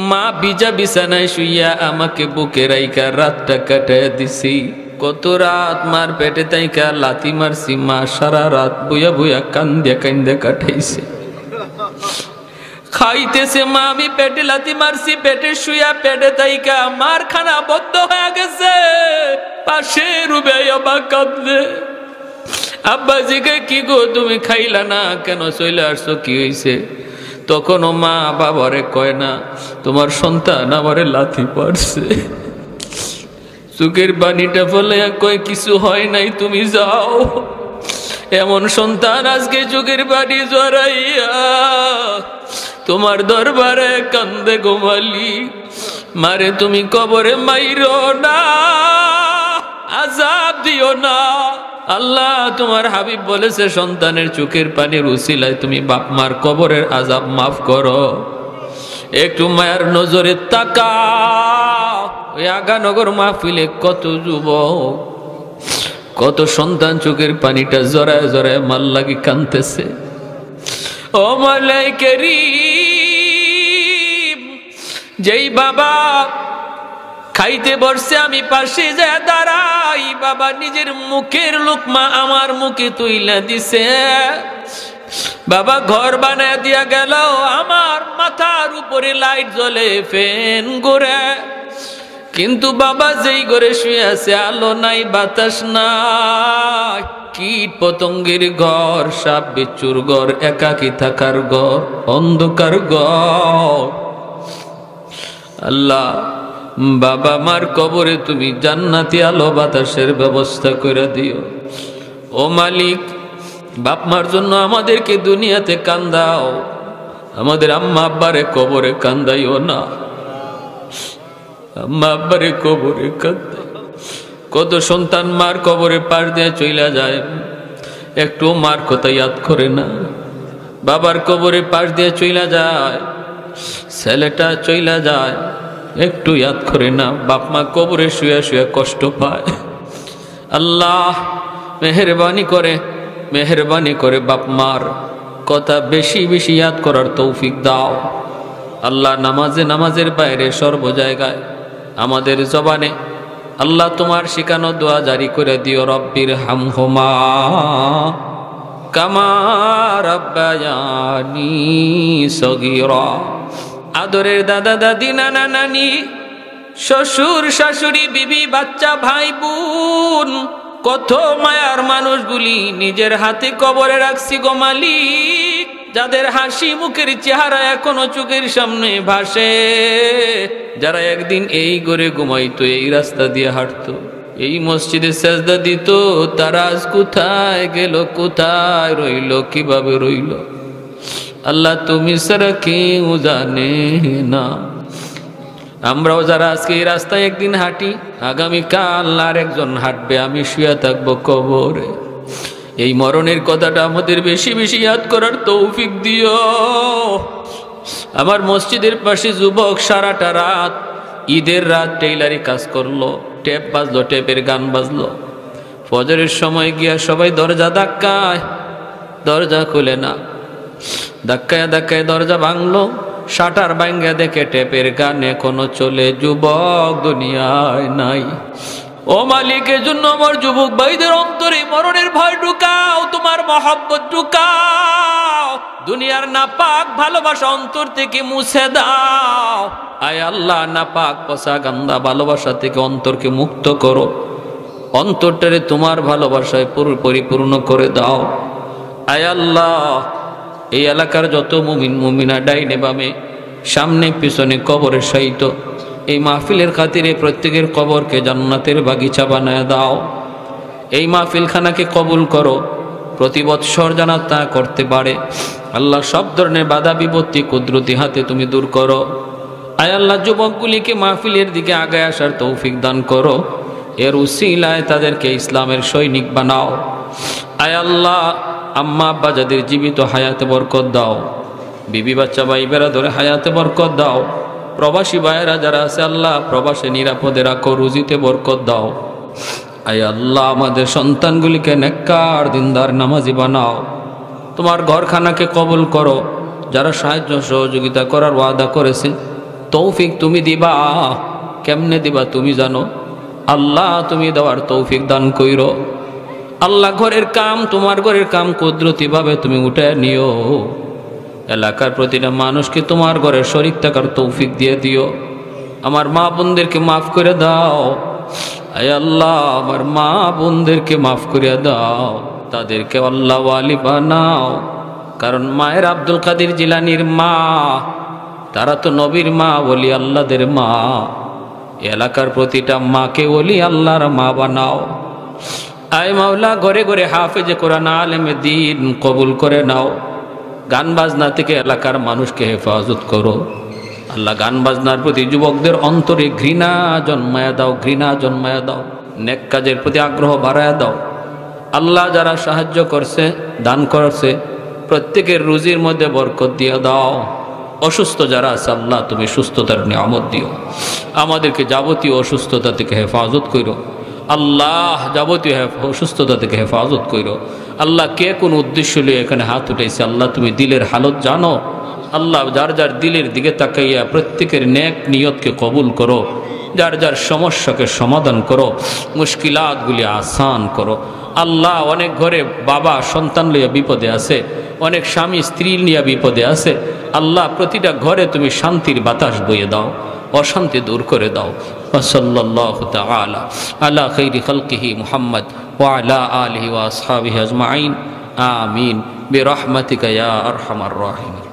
মা ভিজা বিছানায় শুইয়া আমাকে বুকে রাইখা রাতটা কাটায় দিছি। কত রাত মার পেটে তাইকা লাথি মারছি, মা সারা রাত বুয়া বুয়া কান্দে কান্দে কাটাইছে। খাইতেছে মা, আমি পেটে লাথি মারছি, পেটে শুয়া পেটে তাইকা মার খানা বদ্ধ হয়ে গেছে, পাশে রুবে আবার কাঁদলে। আব্বা জিকে, কি গো তুমি খাইলা না কেন, চলে আসছো, কি হয়েছে? তখনও মা বাবারে কয় না, তোমার সন্তান আমারে লাথি মারছে। চোখের পানিটা ফলে কয়, কিছু হয় নাই, তুমি যাও। এমন সন্তান আজকে চোখের পানি জড়াইয়া তোমার দরবারে কান্দে গো মালিক। মারে তুমি কবরে মাইরো না, আযাব দিও না। আল্লাহ তোমার হাবিব বলেছে, সন্তানের চোখের পানির উসিলায় তুমি বাপ মার কবরের আযাব মাফ করো। একটু মায়ের নজরে তাকাও। ওই আগানগর মাহফিলে কত যুবক, কত সন্তান চোখের পানিটা জড়ায় জড়ায় মাল লাগি কাঁদতেছে। ও মাওলাই কারীম, যেই বাবা খাইতে বসছে আমি পাশে যা দাঁড়াই, বাবা নিজের মুখের লোকমা আমার মুখে তুইলা দিছে। বাবা ঘর বানায় দিয়া গেল, আমার মাথার উপরে লাইট জ্বলে, ফ্যান ঘুরে, কিন্তু বাবা যেই ঘরে শুয়ে আছে আলো নাই, বাতাস নাই, কীট পতঙ্গের ঘর, সাপ বিচ্ছুর ঘর, একাকী থাকার ঘর, অন্ধকার ঘর। আল্লাহ বাবা মার কবরে তুমি জান্নাতি আলো বাতাসের ব্যবস্থা করে দিও। ও মালিক, বাপ মার জন্য আমাদেরকে দুনিয়াতে কান্দাও, আমাদের আম্মা আব্বারে কবরে কান্দাইও না। আম্মা আব্বারে কবরে কান্দাই। কত সন্তান মার কবরে পাশ দিয়ে চইলা যায়, একটু মার কথা ইয়াদ করে না। বাবার কবরে পাশ দিয়ে চইলা যায়, ছেলেটা চইলা যায়, একটু ইয়াদ করে না। বাপ মা কবরে শুয়ে শুয়ে কষ্ট পায়। আল্লাহ মেহেরবানি করে, মেহেরবানি করে বাপ মার কথা বেশি বেশি ইয়াদ করার তৌফিক দাও। আল্লাহ নামাজে নামাজের বাইরে সর্ব জায়গায় আমাদের জবানে আল্লাহ তোমার শিখানো দোয়া জারি করে দিও। রব্বির হামহুমা কামা রাব্বায়ানি সগীরা। আদরের দাদা দাদি, নানা নানি, শ্বশুর শাশুড়ি, বিবি বাচ্চা, ভাই বোন, কত মায়ার মানুষগুলি নিজের হাতে কবরে রাখছি গো মালিক, যাদের হাসি মুখের চেহারা এখনো চোখের সামনে ভাসে, যারা একদিন এই ঘরে ঘুমাইতো, এই রাস্তা দিয়ে হাঁটতো, এই মসজিদে সেজদা দিত, তারা আজ কোথায় গেল, কোথায় রইল, কিভাবে রইল? আল্লাহ তুমি ছাড়া কেউ জানে না। আমরাও যারা আজকে এই রাস্তায় একদিন হাঁটি, আগামীকাল আর একজন হাঁটবে, আমি শুয়ে থাকবো কবরে। এই মরণের কথাটা আমাদের বেশি বেশি ইয়াদ করার তৌফিক দিও। আমার মসজিদের পাশে যুবক সারাটা রাত, ঈদের রাত টেইলারি কাজ করলো, টেপ বাজলো, টেপের গান বাজলো, ফজরের সময় গিয়া সবাই দরজা ধাক্কায়, দরজা খুলে না, ধাক্কায় ধাক্কায় দরজা ভাঙলো, শাটার ভাঙ্গা দেখে টেপের গান এখনো চলে। যুবক দুনিয়ায় নাই। ও মালিকের জন্য আমার যুবক ভাইদের অন্তরে মরণের ভয় ঢুকাও, তোমার মহব্বত ঢুকাও, দুনিয়ার নাপাক ভালোবাসা অন্তর থেকে মুছে দাও। আয় আল্লাহ, নাপাক পচা গান্দা ভালোবাসা থেকে অন্তরকে মুক্ত করো, অন্তরটারে তোমার ভালোবাসায় পরিপূর্ণ করে দাও। আয় আল্লাহ, এই এলাকার যত মুমিন মুমিনা ডাইনে বামে সামনে পিছনে কবরে শায়িত এই মাহফিলের খাতিরে প্রত্যেকের কবরকে জান্নাতের বাগিচা বানায় দাও। এই মাহফিলখানাকে কবুল করো, প্রতি বৎসর যেন তা করতে পারে। আল্লাহ সব ধরনের বাধা বিপত্তি কুদরতি হাতে তুমি দূর করো। আয় আল্লাহ যুবকগুলিকে মাহফিলের দিকে আগায় আসার তৌফিক দান করো, এর উসিলায় তাদেরকে ইসলামের সৈনিক বানাও। আয় আল্লাহ আম্মা আব্বা যাদের জীবিত হায়াতে বরকত দাও, বিবি বাচ্চা ভাই বেরাদরে হায়াতে বরকত দাও। প্রবাসী ভাইয়েরা যারা আছে আল্লাহ প্রবাসে নিরাপদে রাখো, রুজিতে বরকত দাও। আয় আল্লাহ আমাদের সন্তানগুলিকে নেককার দিনদার নামাজি বানাও। তোমার ঘরখানাকে কবুল করো। যারা সাহায্য সহযোগিতা করার ওয়াদা করেছে তৌফিক তুমি দিবা, কেমনে দিবা তুমি জানো। আল্লাহ তুমি দেওয়ার তৌফিক দান কইরো। আল্লাহ ঘরের কাম, তোমার ঘরের কাম কুদরতিভাবে তুমি উঠে নিও। এলাকার প্রতিটা মানুষকে তোমার ঘরের শরীক থাকার তৌফিক দিয়ে দিও। আমার মা বোনদেরকে মাফ করে দাও। আয় আল্লাহ আমার মা বোনদেরকে মাফ করে দাও, তাদেরকে আল্লাহ ওয়ালি বানাও। কারণ মায়ের আব্দুল কাদের জিলানির মা, তারা তো নবীর মা, ওলি আল্লাহদের মা। এলাকার প্রতিটা মাকে ওলি আল্লাহর মা বানাও। আয় মাওলা ঘরে ঘরে হাফেজে কোরআন আলেমে দ্বীন কবুল করে নাও। গান বাজনা থেকে এলাকার মানুষকে হেফাজত করো। আল্লাহ গান বাজনার প্রতি যুবকদের অন্তরে ঘৃণা জন্মায়া দাও, ঘৃণা জন্মায়া দাও। নেক কাজের প্রতি আগ্রহ বাড়ায়া দাও। আল্লাহ যারা সাহায্য করছে, দান করছে, প্রত্যেকের রুজির মধ্যে বরকত দিয়ে দাও। অসুস্থ যারা আছে আল্লাহ তুমি সুস্থতার নিয়ামত দিও। আমাদেরকে যাবতীয় অসুস্থতা থেকে হেফাজত করো আল্লাহ, যাবতীয় অসুস্থতা থেকে হেফাজত করো আল্লাহ। কে কোন উদ্দেশ্য নিয়ে এখানে হাত উঠেছে আল্লাহ তুমি দিলের হালত জানো। আল্লাহ যার যার দিলের দিকে তাকাইয়া প্রত্যেকের নেক নিয়তকে কবুল করো। যার যার সমস্যাকে সমাধান করো, মুশকিলাতগুলি আসান করো। আল্লাহ অনেক ঘরে বাবা সন্তান লইয়া বিপদে আছে, অনেক স্বামী স্ত্রী নিয়ে বিপদে আছে। আল্লাহ প্রতিটা ঘরে তুমি শান্তির বাতাস বইয়ে দাও, অশান্তি দূর করে দাও। সাল্লাল্লাহু তাআলা আলা খাইরি খালকিহি মুহাম্মদ ওয়া আলা আলিহি ওয়া আসহাবিহি আজমাইন। আমিন বিরহমাতিকা ইয়া আরহামার রাহিমিন।